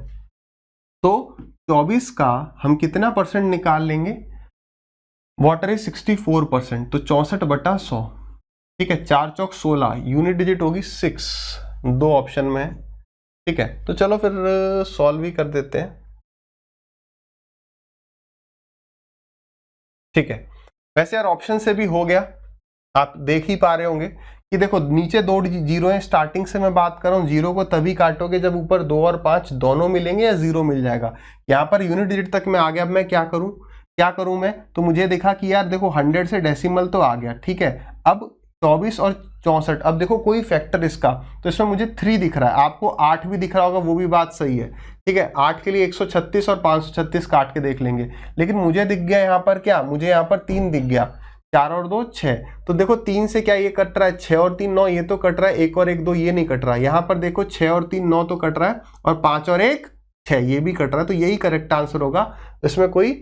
तो 24 का हम कितना परसेंट निकाल लेंगे, वाटर इज 64%, तो 64/100, ठीक है। 4 चौक 16, यूनिट डिजिट होगी 6, 2 ऑप्शन में है, ठीक है। तो चलो फिर सॉल्व ही कर देते हैं, ठीक है। वैसे यार ऑप्शन से भी हो गया, आप देख ही पा रहे होंगे कि देखो नीचे 2 जीरो है। स्टार्टिंग से मैं बात कर रहा हूँ, जीरो को तभी काटोगे जब ऊपर 2 और 5 दोनों मिलेंगे या 0 मिल जाएगा। यहाँ पर यूनिट डिजिट तक मैं आ गया। अब मैं क्या करूँ मैं, तो मुझे दिखा कि यार देखो 100 से डेसिमल तो आ गया, ठीक है। अब 24 और 64, अब देखो कोई फैक्टर इसका, तो इसमें मुझे 3 दिख रहा है, आपको 8 भी दिख रहा होगा, वो भी बात सही है, ठीक है। 8 के लिए 136 और 536 काट के देख लेंगे। लेकिन मुझे दिख गया यहाँ पर क्या, मुझे यहाँ पर 3 दिख गया, 4 और 2 6। तो देखो 3 से क्या ये कट रहा है, 6 और 3 9, ये तो कट रहा है। 1 और 1 2 ये नहीं कट रहा है। यहाँ पर देखो 6 और 3 9 तो कट रहा है, और 5 और 1 6 ये भी कट रहा है। तो यही करेक्ट आंसर होगा, इसमें कोई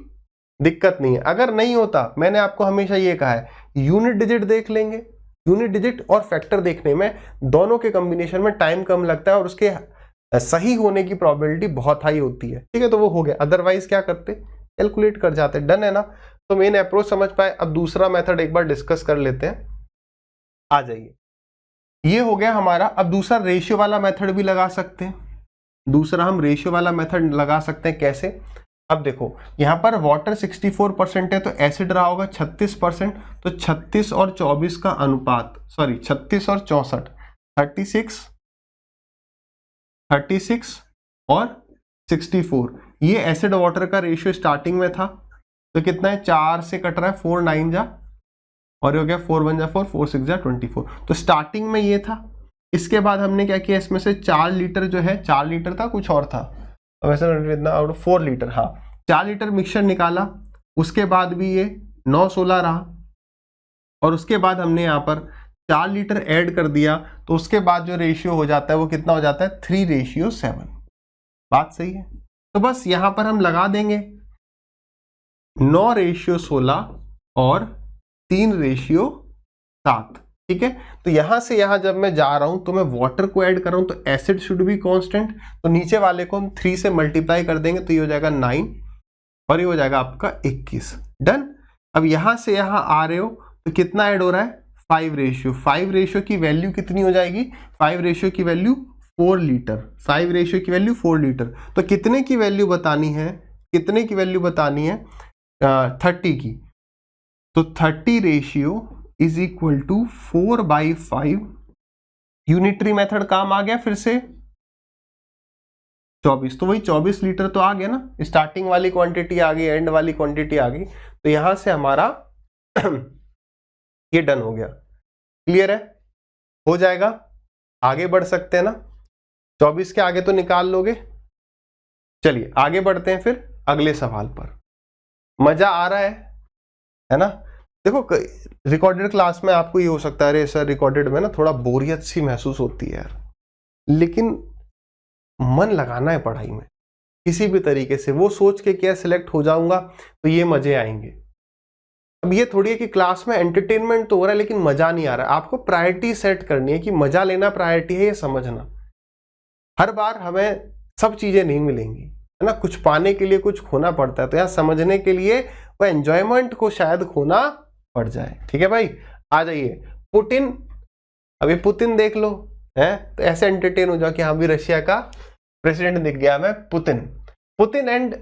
दिक्कत नहीं है। अगर नहीं होता, मैंने आपको हमेशा ये कहा है यूनिट डिजिट देख लेंगे। यूनिट डिजिट और फैक्टर देखने में दोनों के कॉम्बिनेशन में टाइम कम लगता है और उसके सही होने की प्रोबेबिलिटी बहुत हाई होती है, ठीक है। तो वो हो गया, अदरवाइज क्या करते, कैलकुलेट कर जाते। डन है ना। तो मेन अप्रोच समझ पाए। अब दूसरा मेथड एक बार डिस्कस कर लेते हैं, आ जाइए। ये हो गया हमारा। अब दूसरा रेशियो वाला मेथड भी लगा सकते हैं। दूसरा हम रेशियो वाला मेथड लगा सकते हैं, कैसे। अब देखो यहां पर वाटर 64% है तो एसिड रहा होगा 36%। तो 36 और 24 का अनुपात, सॉरी 36 और 64, 36 और 64, ये एसिड वाटर का रेशियो स्टार्टिंग में था। तो कितना है, 4 से कट रहा है, 4 9 जा, और ये हो गया 4 1 जा 4, 4 6 जा 24। तो स्टार्टिंग में ये था। इसके बाद हमने क्या किया, इसमें से 4 लीटर जो है, 4 लीटर था, कुछ और था वैसे इतना, और 4 लीटर, हाँ 4 लीटर मिक्सचर निकाला। उसके बाद भी ये 9 16 रहा, और उसके बाद हमने यहाँ पर 4 लीटर ऐड कर दिया। तो उसके बाद जो रेशियो हो जाता है वो कितना हो जाता है, 3:7। बात सही है। तो बस यहां पर हम लगा देंगे 9:16 और 3:7, ठीक है। तो यहां से यहां जब मैं जा रहा हूं तो मैं वाटर को ऐड कर रहा हूं, तो एसिड शुड बी कांस्टेंट। तो नीचे वाले को हम 3 से मल्टीप्लाई कर देंगे, तो ये हो जाएगा 9 और ये हो जाएगा आपका 21। डन। अब यहां से यहां आ रहे हो तो कितना ऐड हो रहा है, 5 रेशियो। 5 रेशियो की वैल्यू कितनी हो जाएगी, 5 रेशियो की वैल्यू 4 लीटर, 5 रेशियो की वैल्यू 4 लीटर। तो कितने की वैल्यू बतानी है, कितने की वैल्यू बतानी है, 30 की। तो 30 ratio is equal to 4/5। Unitary method काम आ गया फिर से 24, तो वही 24 लीटर तो आ गया ना, स्टार्टिंग वाली क्वांटिटी आ गई, एंड वाली क्वांटिटी आ गई। तो यहां से हमारा ये डन हो गया। क्लियर है, हो जाएगा, आगे बढ़ सकते हैं ना। 24 के आगे तो निकाल लोगे। चलिए आगे बढ़ते हैं फिर अगले सवाल पर। मजा आ रहा है ना। देखो रिकॉर्डेड क्लास में आपको ये हो सकता है, अरे सर रिकॉर्डेड में ना थोड़ा बोरियत सी महसूस होती है यार, लेकिन मन लगाना है पढ़ाई में किसी भी तरीके से, वो सोच के क्या सिलेक्ट हो जाऊंगा तो ये मजे आएंगे। अब ये थोड़ी है कि क्लास में एंटरटेनमेंट तो हो रहा है लेकिन मजा नहीं आ रहा है। आपको प्रायोरिटी सेट करनी है कि मजा लेना प्रायोरिटी है, ये समझना। हर बार हमें सब चीजें नहीं मिलेंगी, है ना, कुछ पाने के लिए कुछ खोना पड़ता है। तो यहाँ समझने के लिए वो एंजॉयमेंट को शायद खोना पड़ जाए। ठीक है भाई, आ जाइए। पुतिन, अभी पुतिन देख लो, है तो ऐसे एंटरटेन हो जाओ कि हाँ भी रशिया का प्रेसिडेंट दिख गया मैं, Putin and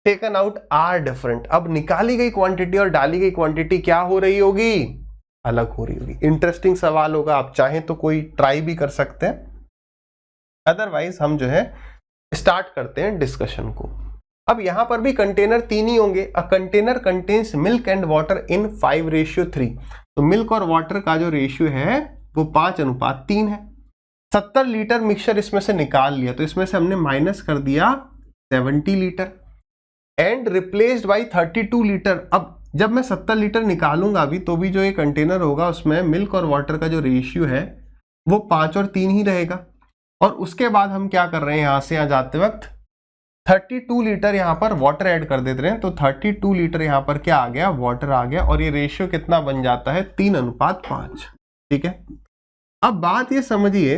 taken out are different. अब निकाली गई क्वांटिटी और डाली गई क्वांटिटी क्या हो रही होगी, अलग हो रही होगी। इंटरेस्टिंग सवाल होगा, आप चाहें तो कोई ट्राई भी कर सकते हैं, अदरवाइज हम जो है स्टार्ट करते हैं डिस्कशन को। अब यहां पर भी कंटेनर 3 ही होंगे। A container contains milk and water in 5:3। तो मिल्क और वाटर का जो रेशियो है वो 5:3 है। 70 लीटर मिक्सचर इसमें से निकाल लिया, तो इसमें से हमने माइनस कर दिया 70 litre and replaced by 32 litre. अब जब मैं 70 लीटर निकालूंगा अभी, तो भी जो ये कंटेनर होगा उसमें मिल्क और वाटर का जो रेशियो है वो 5 और 3 ही रहेगा। और उसके बाद हम क्या कर रहे हैं, यहां से यहां जाते वक्त 32 लीटर यहां पर वाटर ऐड कर देते हैं। तो 32 लीटर यहां पर क्या आ गया, वाटर आ गया। और ये रेशियो कितना बन जाता है, 3:5। ठीक है, अब बात ये समझिए,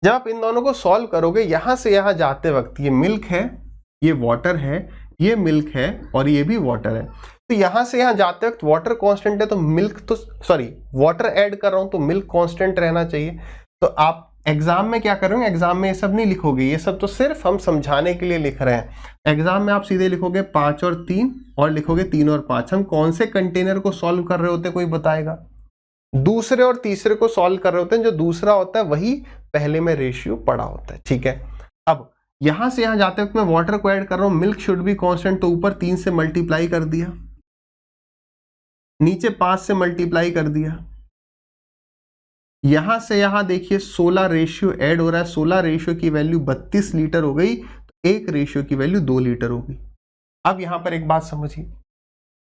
जब आप इन दोनों को सॉल्व करोगे, यहां से यहां जाते वक्त ये मिल्क है, ये वाटर है, ये मिल्क है और ये भी वाटर है। तो यहां से यहां जाते वक्त वाटर कांस्टेंट है, तो मिल्क तो सॉरी वाटर ऐड कर रहा हूं तो मिल्क कांस्टेंट रहना चाहिए। तो आप एग्जाम में क्या करोगे, एग्जाम में ये सब नहीं लिखोगे, ये सब तो सिर्फ हम समझाने के लिए लिख रहे हैं। एग्जाम में आप सीधे लिखोगे 5 और 3 और लिखोगे 3 और 5। हम कौन से कंटेनर को सॉल्व कर रहे होते, कोई बताएगा? दूसरे और तीसरे को सॉल्व कर रहे होते हैं। जो दूसरा होता है वही पहले में रेशियो पड़ा होता है। ठीक है, अब यहां से यहां जाते वक्त मैं वाटर को ऐड कर रहा हूं, मिल्क शुड बी कांस्टेंट, तो ऊपर 3 से मल्टीप्लाई कर दिया, नीचे 5 से मल्टीप्लाई कर दिया। यहां से यहां देखिए 16 रेशियो ऐड हो रहा है, 16 रेशियो की वैल्यू 32 लीटर हो गई, तो एक रेशियो की वैल्यू 2 लीटर होगी। अब यहां पर एक बात समझिए,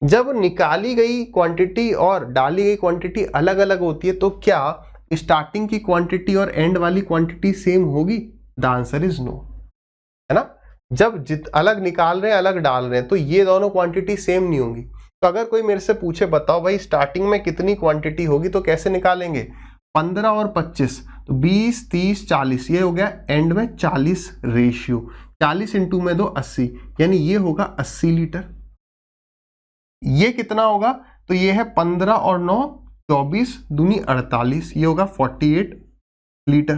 जब निकाली गई क्वांटिटी और डाली गई क्वांटिटी अलग अलग होती है, तो क्या स्टार्टिंग की क्वांटिटी और एंड वाली क्वांटिटी सेम होगी? द आंसर इज नो, है ना। जब अलग निकाल रहे हैं अलग डाल रहे हैं, तो ये दोनों क्वांटिटी सेम नहीं होंगी। तो अगर कोई मेरे से पूछे बताओ भाई स्टार्टिंग में कितनी क्वांटिटी होगी, तो कैसे निकालेंगे? 15 और 25, तो 20, 30, 40, ये हो गया एंड में 40 रेशियो। 40 इंटू में 2 80, यानी ये होगा 80 लीटर। ये कितना होगा, तो ये है 15 और 9 24 दूनी 48, ये होगा 48 लीटर।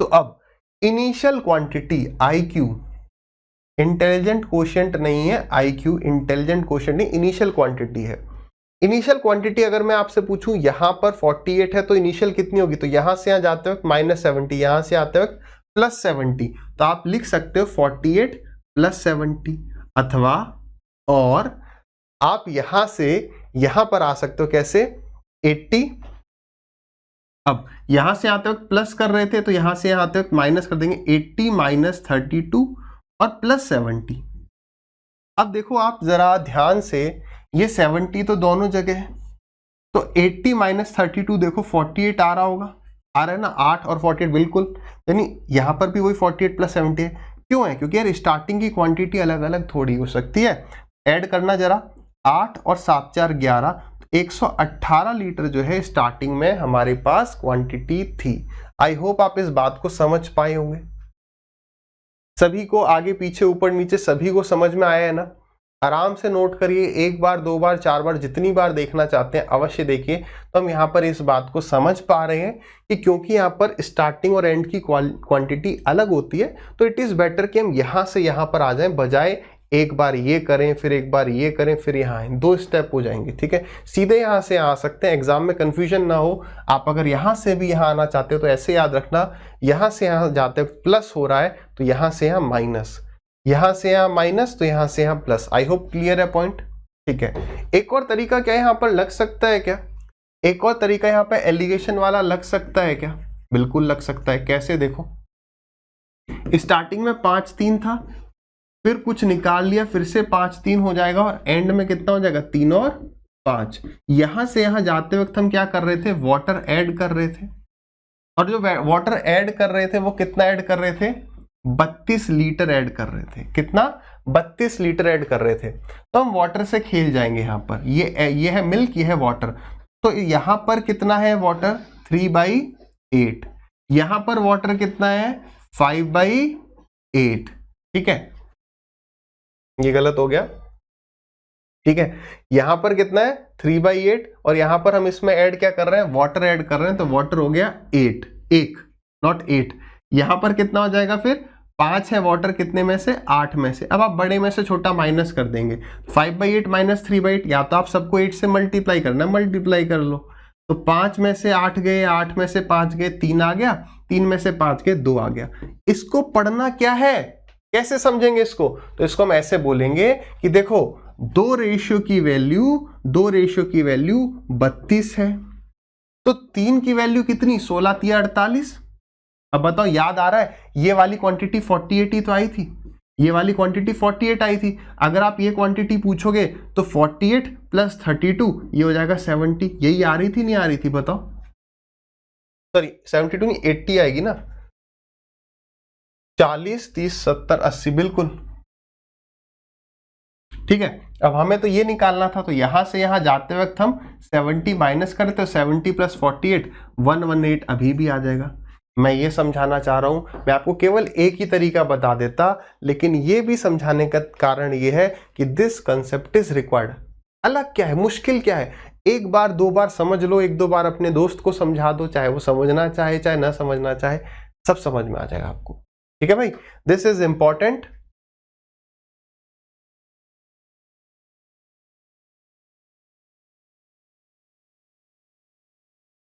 तो अब initial quantity IQ, intelligent quotient नहीं है, IQ इंटेलिजेंट कोशेंट नहीं, इनिशियल क्वांटिटी है। इनिशियल क्वांटिटी अगर मैं आपसे पूछूं यहां पर 48 है, तो इनिशियल कितनी होगी? तो यहां से यहां जाते वक्त -70, यहां से आते वक्त +70, तो आप लिख सकते हो 48 + 70, अथवा और आप यहां से यहां पर आ सकते हो कैसे, 80। अब यहां से आते वक्त प्लस कर रहे थे, तो यहां से यहां आते वक्त माइनस कर देंगे, 80 - 32 और +70। अब देखो आप जरा ध्यान से, ये 70 तो दोनों जगह है, तो 80 - 32 देखो 48 आ रहा होगा, आ रहा है ना, 8 और 48 बिल्कुल, यानी यहां पर भी वही 48 + 70 है। क्यों है? क्योंकि यार स्टार्टिंग की क्वांटिटी अलग अलग थोड़ी हो सकती है। ऐड करना जरा, 8 और 7 4 11, 118 लीटर जो है स्टार्टिंग में हमारे पास क्वांटिटी थी। आई होप आप इस बात को समझ पाए होंगे। सभी को आगे पीछे ऊपर नीचे सभी को समझ में आया है ना। आराम से नोट करिए, एक बार, दो बार, चार बार, जितनी बार देखना चाहते हैं अवश्य देखिए। तो हम यहाँ पर इस बात को समझ पा रहे हैं कि क्योंकि यहाँ पर स्टार्टिंग और एंड की क्वांटिटी अलग होती है, तो इट इज़ बेटर कि हम यहाँ से यहाँ पर आ जाएं, बजाय एक बार ये करें फिर एक बार ये करें फिर यहाँ आए, 2 स्टेप हो जाएंगे। ठीक है, सीधे यहाँ से आ सकते हैं, एग्जाम में कंफ्यूजन ना हो। आप अगर यहाँ से भी यहाँ आना चाहते हो तो ऐसे याद रखना, यहाँ से यहाँ जाते प्लस हो रहा है तो यहाँ से यहाँ माइनस, यहाँ से यहाँ माइनस तो यहाँ से यहाँ प्लस। आई होप क्लियर है पॉइंट। ठीक है, एक और तरीका क्या यहाँ पर लग सकता है क्या? एक और तरीका यहाँ पे एलिगेशन वाला लग सकता है क्या? बिल्कुल लग सकता है। कैसे? देखो, स्टार्टिंग में 5 3 था, फिर कुछ निकाल लिया, फिर से 5 3 हो जाएगा और एंड में कितना हो जाएगा? 3 और 5। यहां से यहां जाते वक्त हम क्या कर रहे थे? वाटर ऐड कर रहे थे, और जो वाटर ऐड कर रहे थे वो कितना ऐड कर रहे थे? 32 लीटर ऐड कर रहे थे। कितना? 32 लीटर ऐड कर रहे थे। तो हम वाटर से खेल जाएंगे। यहाँ पर ये है मिल्क, ये है वाटर। तो यहाँ पर कितना है वाटर? 3/8। यहाँ पर वाटर कितना है? 5/8। ठीक है, ये गलत हो गया। ठीक है, यहां पर कितना है? 3/8, और यहां पर हम इसमें ऐड क्या कर रहे हैं? वाटर ऐड कर रहे हैं, तो वाटर हो गया 8, एक नॉट 8। यहां पर कितना हो जाएगा फिर? 5 है वाटर, कितने में से? 8 में से। अब आप बड़े में से छोटा माइनस कर देंगे। 5/8 माइनस 3/8, या तो आप सबको 8 से मल्टीप्लाई करना, मल्टीप्लाई कर लो। तो 5 में से 8 गए, 8 में से 5 गए, 3 आ गया, 3 में से 5 गए, 2 आ गया। इसको पढ़ना क्या है? कैसे समझेंगे इसको? तो इसको हम ऐसे बोलेंगे कि देखो, 2 रेशियो की वैल्यू 32 है, तो 3 की वैल्यू कितनी? 16 3 48। अब बताओ, याद आ रहा है? ये वाली क्वांटिटी 48 ही तो आई थी, ये वाली क्वांटिटी 48 आई थी। अगर आप ये क्वांटिटी पूछोगे तो 48 प्लस 32 ये हो जाएगा 70। यही आ रही थी, नहीं आ रही थी? बताओ। सॉरी, 72 नहीं, 80 आएगी ना। 40 30 70 80, बिल्कुल ठीक है। अब हमें तो ये निकालना था, तो यहां से यहां जाते वक्त हम 70 माइनस करें तो 70 प्लस 48 118 अभी भी आ जाएगा। मैं ये समझाना चाह रहा हूं, मैं आपको केवल एक ही तरीका बता देता, लेकिन ये भी समझाने का कारण ये है कि दिस कंसेप्ट इज रिक्वायर्ड। अलग क्या है, मुश्किल क्या है? एक बार दो बार समझ लो, एक दो बार अपने दोस्त को समझा दो, चाहे वो समझना चाहे चाहे ना समझना चाहे, सब समझ में आ जाएगा आपको। ठीक है भाई, this is important.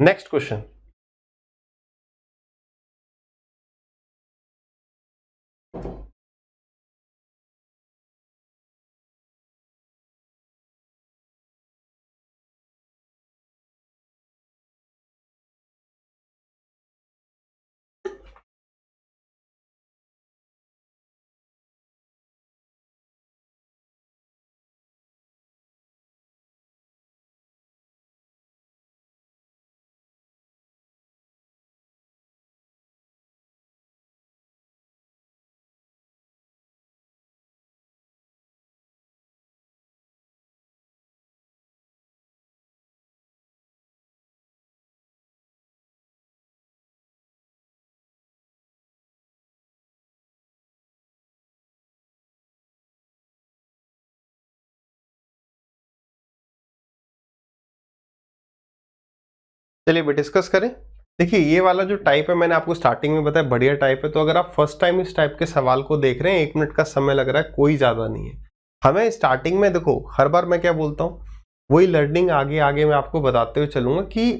Next question, चलिए भी डिस्कस करें। देखिए, ये वाला जो टाइप है मैंने आपको स्टार्टिंग में बताया, बढ़िया टाइप है। तो अगर आप फर्स्ट टाइम इस टाइप के सवाल को देख रहे हैं, 1 मिनट का समय लग रहा है, कोई ज़्यादा नहीं है। हमें स्टार्टिंग में, देखो हर बार मैं क्या बोलता हूँ, वही लर्निंग आगे आगे मैं आपको बताते हुए चलूँगा कि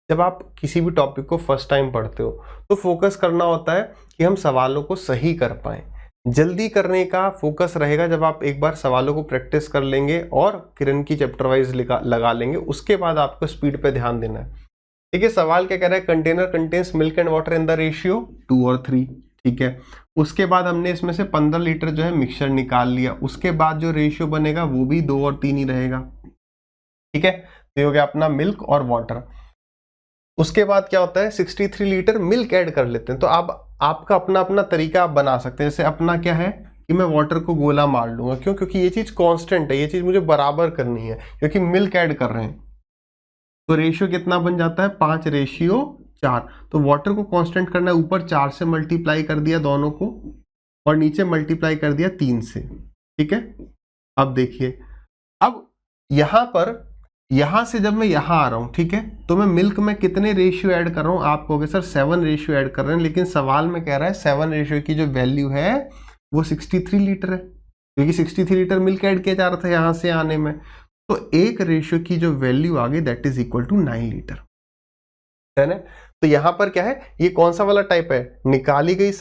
जब आप किसी भी टॉपिक को फर्स्ट टाइम पढ़ते हो तो फोकस करना होता है कि हम सवालों को सही कर पाएँ। जल्दी करने का फोकस रहेगा जब आप एक बार सवालों को प्रैक्टिस कर लेंगे और किरण की चैप्टर वाइज लगा लेंगे, उसके बाद आपको स्पीड पे ध्यान देना है। देखिए, सवाल क्या कह रहा है? Container contains milk and water in the ratio 2 और 3। ठीक है, उसके बाद हमने इसमें से 15 लीटर जो है मिक्सचर निकाल लिया। उसके बाद जो रेशियो बनेगा वो भी 2 और 3 ही रहेगा। ठीक है, तो ये हो गया अपना मिल्क और वाटर। उसके बाद क्या होता है? 63 लीटर मिल्क ऐड कर लेते हैं। तो अब आपका अपना अपना तरीका आप बना सकते हैं। जैसे अपना क्या है कि मैं वाटर को गोला मार लूंगा, क्यों? क्योंकि ये चीज कांस्टेंट है, ये चीज मुझे बराबर करनी है, क्योंकि मिल्क ऐड कर रहे हैं। तो रेशियो कितना बन जाता है? 5:4। तो वाटर को कांस्टेंट करना है, ऊपर 4 से मल्टीप्लाई कर दिया दोनों को, और नीचे मल्टीप्लाई कर दिया 3 से। ठीक है, अब देखिए, अब यहां से जब मैं यहां आ रहा हूं, ठीक है, तो मैं मिल्क में कितने रेशियो ऐड कर रहा हूं? आप कहोगे सर 7 रेशियो ऐड कर रहे हैं, लेकिन सवाल में कह रहा है 7 रेशियो की जो वैल्यू है वो 63 लीटर है, क्योंकि 63 लीटर मिल्क ऐड किया जा रहा था यहां से आने में। तो 1 रेशियो की जो वैल्यू आ गई that is equal to 9 litre, है ना। तो यहां पर क्या है, ये कौन सा वाला टाइप है, निकाली गई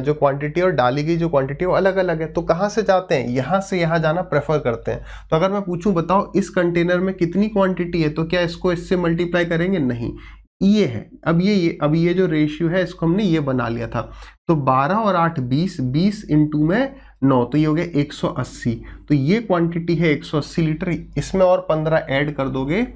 जो क्वांटिटी और डाली गई जो क्वांटिटी वो अलग अलग है। तो कहां से जाते हैं, यहां से यहां जाना प्रेफर करते हैं। तो अगर मैं पूछूं बताओ इस कंटेनर में कितनी क्वांटिटी है, तो क्या इसको इससे मल्टीप्लाई करेंगे? नहीं, ये है। अब ये जो रेशियो है इसको हमने ये बना लिया था। तो 12 और 8 20, 20 इंटू में 9, तो ये हो गया 180। तो ये क्वांटिटी है 180 लीटर। इसमें और 15 ऐड कर दोगे,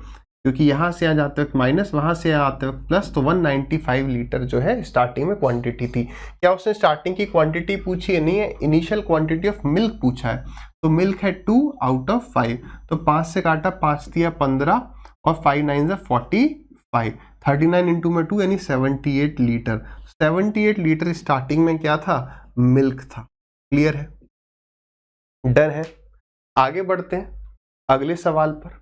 क्योंकि यहां से यहाँ जाते वक्त माइनस, वहां से यहाँ आते वक्त प्लस, तो 195 लीटर जो है स्टार्टिंग में क्वांटिटी थी। क्या उसने स्टार्टिंग की क्वांटिटी पूछी है? नहीं है, इनिशियल क्वांटिटी ऑफ मिल्क पूछा है। तो मिल्क है 2 आउट ऑफ 5, तो 5 से काटा, 5 दिया 15 और 5 9 जा 45, 39 इंटू में 2 यानी 78 लीटर। 78 लीटर स्टार्टिंग में क्या था? मिल्क था। क्लियर है, डन है। आगे बढ़ते हैं अगले सवाल पर।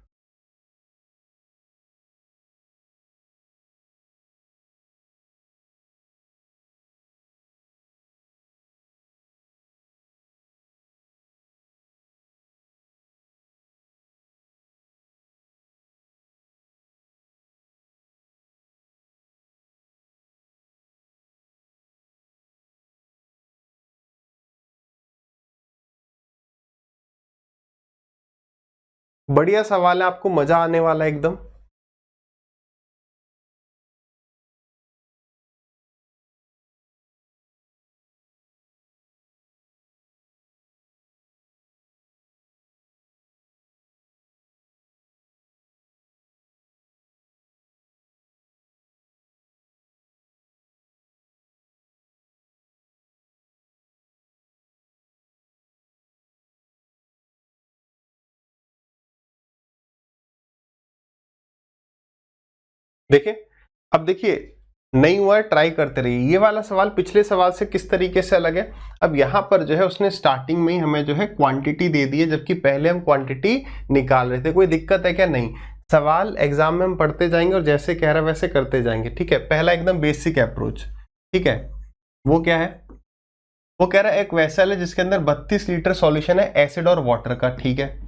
बढ़िया सवाल है, आपको मजा आने वाला है एकदम। देखिए, अब देखिए, नहीं हुआ है, ट्राई करते रहिए। ये वाला सवाल पिछले सवाल से किस तरीके से अलग है? अब यहाँ पर जो है उसने स्टार्टिंग में ही हमें जो है क्वांटिटी दे दी है, जबकि पहले हम क्वांटिटी निकाल रहे थे। कोई दिक्कत है क्या? नहीं। सवाल एग्जाम में हम पढ़ते जाएंगे और जैसे कह रहा है वैसे करते जाएंगे, ठीक है। पहला एकदम बेसिक अप्रोच, ठीक है, वो क्या है? वो कह रहा है एक वेसल है जिसके अंदर 32 लीटर सॉल्यूशन है एसिड और वाटर का, ठीक है,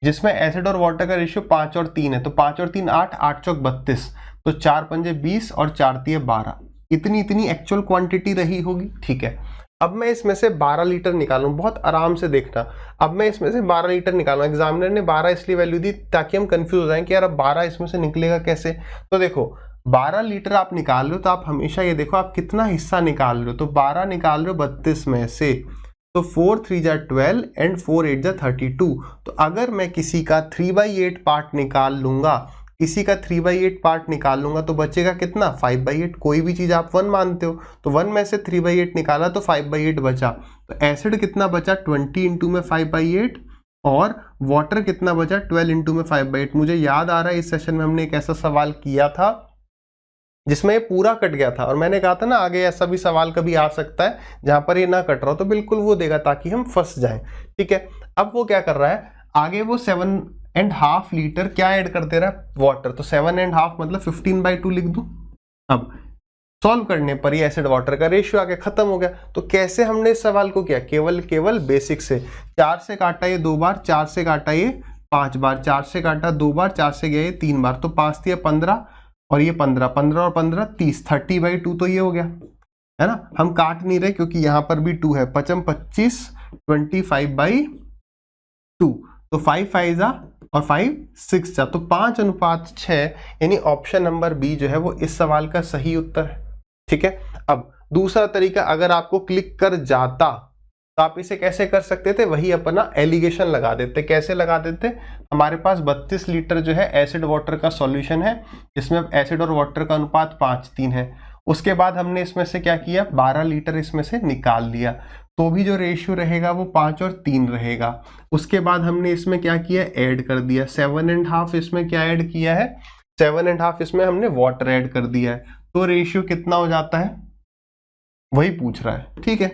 जिसमें एसिड और वाटर का रेशियो 5 और 3 है। तो 5 और 3 8, 8 चौक 32, तो 4 पंजे 20 और 4 तिये 12। इतनी एक्चुअल क्वांटिटी रही होगी, ठीक है। अब मैं इसमें से 12 लीटर निकालूं, बहुत आराम से देखना। अब मैं इसमें से 12 लीटर निकालूं, एग्जामिनर ने 12 इसलिए वैल्यू दी ताकि हम कंफ्यूज हो जाएं कि यार अब 12 इसमें से निकलेगा कैसे। तो देखो 12 लीटर आप निकाल रहे हो, तो आप हमेशा ये देखो आप कितना हिस्सा निकाल रहे हो। तो 12 निकाल रहे हो 32 में से, तो 4 3 जा 12 एंड 4 8 जा 32। तो अगर मैं किसी का 3/8 पार्ट निकाल लूंगा, किसी का 3/8 पार्ट निकाल लूंगा, तो बचेगा कितना? 5/8। कोई भी चीज आप 1 मानते हो, तो 1 में से 3/8 निकाला तो 5/8 बचा। तो एसिड कितना बचा? 20 इंटू में 5/8, और वाटर कितना बचा? 12 इंटू में 5/8। मुझे याद आ रहा है इस सेशन में हमने एक ऐसा सवाल किया था जिसमें ये पूरा कट गया था, और मैंने कहा था ना आगे ऐसा भी सवाल कभी आ सकता है जहां पर ये ना कट रहा हो, तो बिल्कुल वो देगा ताकि हम फंस जाएं, ठीक है। अब वो क्या कर रहा है आगे, वो 7.5 लीटर क्या ऐड कर दे रहा है? वाटर। तो 7.5 मतलब 15/2 लिख दूं। अब सॉल्व करने पर ये एसिड वाटर का रेशियो आ गया, खत्म हो गया। तो कैसे हमने इस सवाल को किया? केवल बेसिक से। 4 से काटा ये 2 बार, 4 से काटा ये 5 बार, 4 से काटा 2 बार, 4 से गया ये 3 बार, तो 5 दिया 15 और ये 15, 15 और 15 30, 30/2 तो ये हो गया, है ना। हम काट नहीं रहे क्योंकि यहां पर भी 2 है। 55 25, 25/2, तो 5 5 जा और 5 6 जा, तो 5:6, यानी ऑप्शन नंबर बी जो है वो इस सवाल का सही उत्तर है, ठीक है। अब दूसरा तरीका, अगर आपको क्लिक कर जाता तो आप इसे कैसे कर सकते थे? वही अपना एलिगेशन लगा देते। कैसे लगा देते? हमारे पास 32 लीटर जो है एसिड वाटर का सॉल्यूशन है, जिसमें एसिड और वाटर का अनुपात 5:3 है। उसके बाद हमने इसमें से क्या किया? 12 लीटर इसमें से निकाल लिया, तो भी जो रेशियो रहेगा वो 5 और 3 रहेगा। उसके बाद हमने इसमें क्या किया? ऐड कर दिया 7.5। इसमें क्या ऐड किया है? 7.5 इसमें हमने वाटर ऐड कर दिया है। तो रेशियो कितना हो जाता है? वही पूछ रहा है, ठीक है।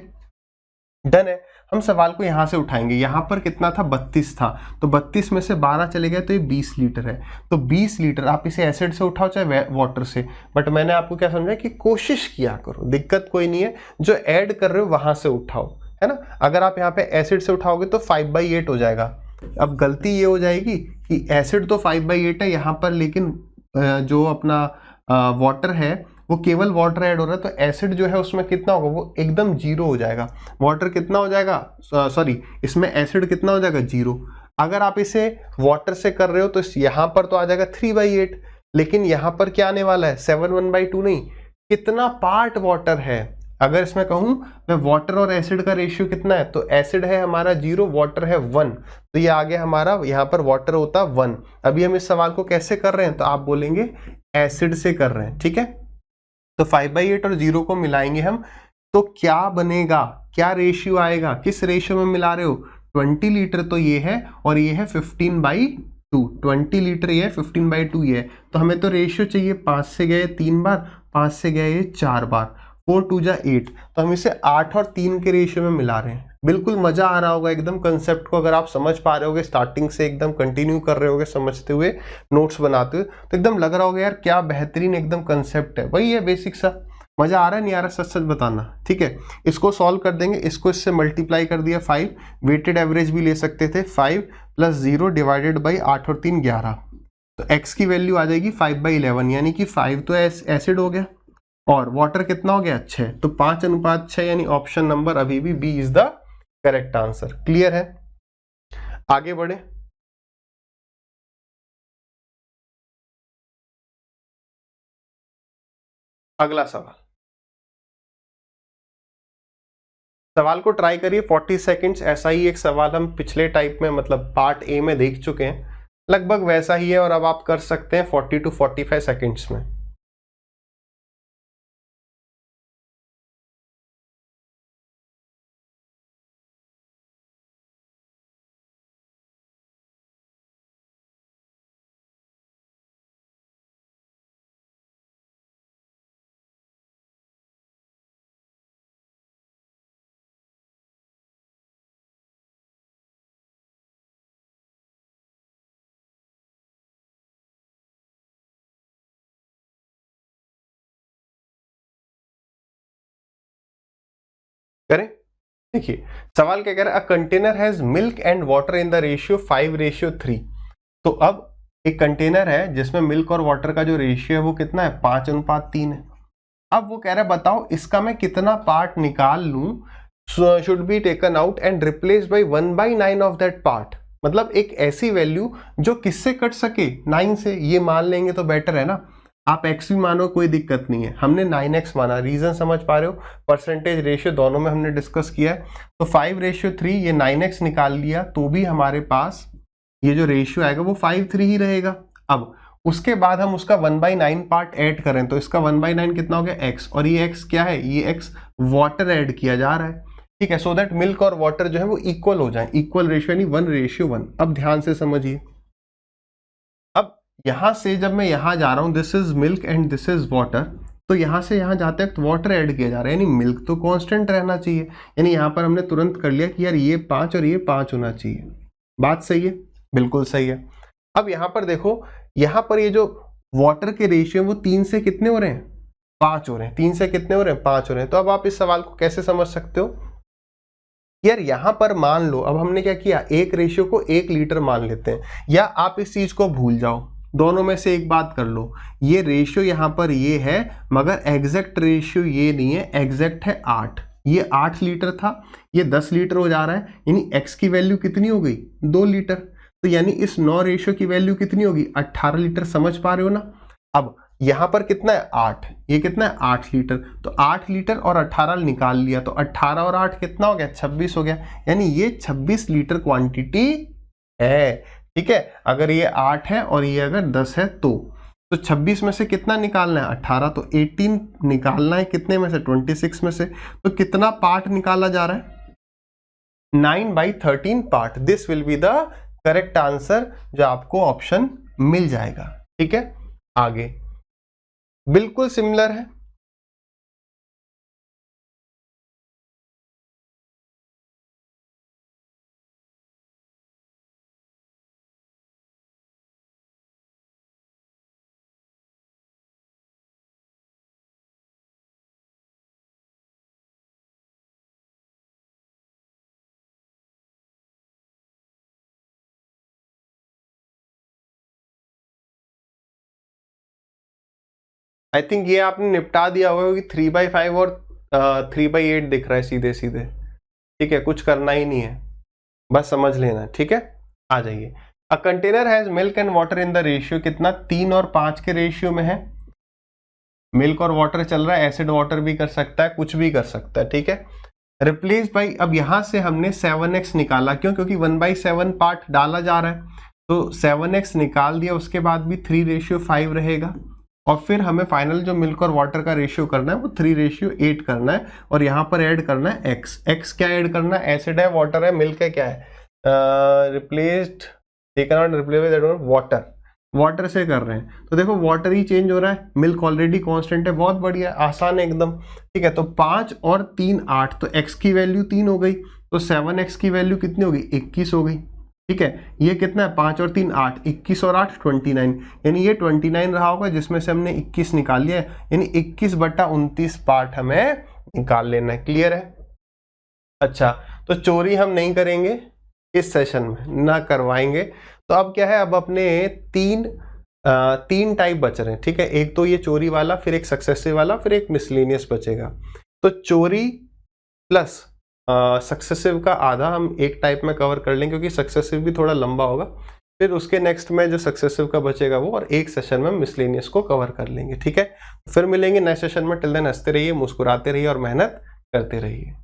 डन है। हम सवाल को यहाँ से उठाएंगे, यहाँ पर कितना था 32 था, तो 32 में से 12 चले गए तो ये 20 लीटर है। तो 20 लीटर आप इसे एसिड से उठाओ चाहे वाटर से, बट मैंने आपको क्या समझाया कि कोशिश किया करो, दिक्कत कोई नहीं है, जो ऐड कर रहे हो वहां से उठाओ, है ना। अगर आप यहाँ पे एसिड से उठाओगे तो 5/8 हो जाएगा। अब गलती ये हो जाएगी कि एसिड तो 5/8 है यहाँ पर, लेकिन जो अपना वाटर है वो केवल वाटर ऐड हो रहा है, तो एसिड जो है उसमें कितना होगा, वो एकदम 0 हो जाएगा। वाटर कितना हो जाएगा, सॉरी इसमें एसिड कितना हो जाएगा 0। अगर आप इसे वाटर से कर रहे हो तो यहाँ पर तो आ जाएगा 3/8, लेकिन यहाँ पर क्या आने वाला है 7/1/2 नहीं, कितना पार्ट वाटर है। अगर इसमें कहूँ मैं वाटर और एसिड का रेशियो कितना है, तो एसिड है हमारा 0, वाटर है 1, तो ये आ गया हमारा, यहाँ पर वाटर होता 1। अभी हम इस सवाल को कैसे कर रहे हैं, तो आप बोलेंगे एसिड से कर रहे हैं, ठीक है। तो 5/8 और 0 को मिलाएंगे हम, तो क्या बनेगा, क्या रेशियो आएगा, किस रेशियो में मिला रहे हो, 20 लीटर तो ये है और ये है 15/2, 20 लीटर ये है 15/2 ये है, तो हमें तो रेशियो चाहिए, 5 से गए 3 बार, 5 से गए ये 4 बार, 4 2 जा 8, तो हम इसे 8 और 3 के रेशियो में मिला रहे हैं। बिल्कुल मजा आ रहा होगा एकदम कंसेप्ट को, अगर आप समझ पा रहे होगे, स्टार्टिंग से एकदम कंटिन्यू कर रहे होगे समझते हुए, नोट्स बनाते हुए, तो एकदम लग रहा होगा यार क्या बेहतरीन एकदम कंसेप्ट है। वही है बेसिक सा, मजा आ रहा है नहीं आ रहा, सच सच बताना, ठीक है। इसको सॉल्व कर देंगे, इसको इससे मल्टीप्लाई कर दिया 5, वेटेड एवरेज भी ले सकते थे, 5 + 0 डिवाइडेड बाई 8 और 3 11, तो x की वैल्यू आ जाएगी 5/11, यानी कि 5 तो एसिड हो गया और वाटर कितना हो गया 6, तो 5:6, यानी ऑप्शन नंबर अभी भी B is the correct answer. Clear है, आगे बढ़े। अगला सवाल, सवाल को ट्राई करिए 40 सेकंड्स। ऐसा ही एक सवाल हम पिछले टाइप में मतलब पार्ट ए में देख चुके हैं, लगभग वैसा ही है, और अब आप कर सकते हैं 40 to 45 सेकंड्स में। करें, देखिए सवाल क्या कह रहा है, a container has milk and water in the ratio 5:3। तो अब एक कंटेनर है जिसमें मिल्क और वाटर का जो रेशियो है वो कितना है, 5:3 है। अब वो कह रहा है बताओ इसका मैं कितना पार्ट निकाल लूं, should be taken out and replace by 1/9 of that part. मतलब एक ऐसी वैल्यू जो किससे कट सके, 9 से, ये मान लेंगे तो बेटर है ना। आप x भी मानो कोई दिक्कत नहीं है, हमने 9x माना, रीजन समझ पा रहे हो, परसेंटेज रेशियो दोनों में हमने डिस्कस किया है। तो 5:3 ये 9x निकाल लिया तो भी हमारे पास ये जो रेशियो आएगा वो 5:3 ही रहेगा। अब उसके बाद हम उसका 1/9 पार्ट ऐड करें तो इसका 1/9 कितना हो गया x, और ये x क्या है, ये x वाटर ऐड किया जा रहा है, ठीक है, सो दैट मिल्क और वाटर जो है वो इक्वल हो जाए, इक्वल रेशियो यानी 1:1। अब ध्यान से समझिए, अब यहां से जब मैं यहां जा रहा हूं, this is milk and this is water, तो यहां से यहां जाते वक्त वाटर ऐड किया जा रहा है, यानी मिल्क तो कांस्टेंट रहना चाहिए, यानी यहां पर हमने तुरंत कर लिया कि यार ये 5 और ये 5 होना चाहिए। बात सही है, बिल्कुल सही है। अब यहां पर देखो, यहां पर ये जो वाटर के रेशियो वो 3 से कितने हो रहे हैं, 5 हो रहे हैं, 3 से कितने हो रहे हैं, 5 हो रहे हैं। तो अब आप इस सवाल को कैसे समझ सकते हो, यार यहां पर मान लो, अब हमने क्या किया, एक रेशियो को 1 लीटर मान लेते हैं, या आप इस चीज को भूल जाओ, दोनों में से एक बात कर लो, ये रेशियो यहां पर ये है, मगर एग्जैक्ट रेशियो ये नहीं है, एग्जैक्ट है 8, ये 8 लीटर था, ये 10 लीटर हो जा रहा है, यानी x की वैल्यू कितनी हो गई, 2 लीटर, तो यानी इस 9 रेशियो की वैल्यू कितनी होगी, 18 लीटर। समझ पा रहे हो ना। अब यहां पर कितना है 8, ये कितना है 8 लीटर, तो 8 लीटर और 18 निकाल लिया, तो 18 और 8 कितना हो गया, 26 हो गया, यानी ये 26 लीटर क्वांटिटी है, ठीक है। अगर ये 8 है और ये अगर 10 है तो 26 में से कितना निकालना है, 18, तो 18 निकालना है कितने में से, 26 में से, तो कितना पार्ट निकाला जा रहा है, 9/13 part. This will be the correct answer, जो आपको ऑप्शन मिल जाएगा, ठीक है। आगे बिल्कुल सिमिलर है, आई थिंक ये आपने निपटा दिया होगा क्योंकि 3/5 और 3/8 दिख रहा है सीधे सीधे, ठीक है, कुछ करना ही नहीं है, बस समझ लेना, ठीक है। आ जाइए, a container has milk and water in the ratio कितना, 3 और 5 के रेशियो में है, मिल्क और वाटर चल रहा है, एसिड वाटर भी कर सकता है, कुछ भी कर सकता है, ठीक है। रिप्लेस बाई, अब यहां से हमने 7x निकाला, क्यों, क्योंकि 1/7 पार्ट डाला जा रहा है, तो 7x निकाल दिया, उसके बाद भी 3:5 रहेगा, और फिर हमें फाइनल जो मिल्क और वाटर का रेशियो करना है वो 3:8 करना है, और यहाँ पर ऐड करना है x क्या ऐड करना है, एसिड है, वाटर है, मिल्क है, क्या है, replaced, they can not replace water, water से कर रहे हैं, तो देखो वाटर ही चेंज हो रहा है, मिल्क ऑलरेडी कांस्टेंट है, बहुत बढ़िया, आसान है एकदम, ठीक है। तो 5 और 3 8, तो x की वैल्यू 3 हो गई, तो 7x की वैल्यू कितनी होगी, 21 हो गई, ठीक है। ये कितना है, 5 और 3 8, 21 और 8 29, यानी ये 29 रहा होगा, जिसमें से हमने 21 निकाल लिया है, यानी 21/29 पार्ट हमें निकाल लेना है, क्लियर है। अच्छा, तो चोरी हम नहीं करेंगे इस सेशन में, ना करवाएंगे। तो अब क्या है, अब अपने तीन टाइप बच रहे हैं, ठीक है, एक तो ये चोरी वाला, फिर एक सक्सेसिव वाला, फिर एक मिसलेनियस बचेगा। तो चोरी प्लस सक्सेसिव का आधा हम एक टाइप में कवर कर लेंगे, क्योंकि सक्सेसिव भी थोड़ा लंबा होगा, फिर उसके नेक्स्ट में जो सक्सेसिव का बचेगा वो, और एक सेशन में मिसलेनियस को कवर कर लेंगे, ठीक है। फिर मिलेंगे नेक्स्ट सेशन में, टिल देन हंसते रहिए, मुस्कुराते रहिए और मेहनत करते रहिए।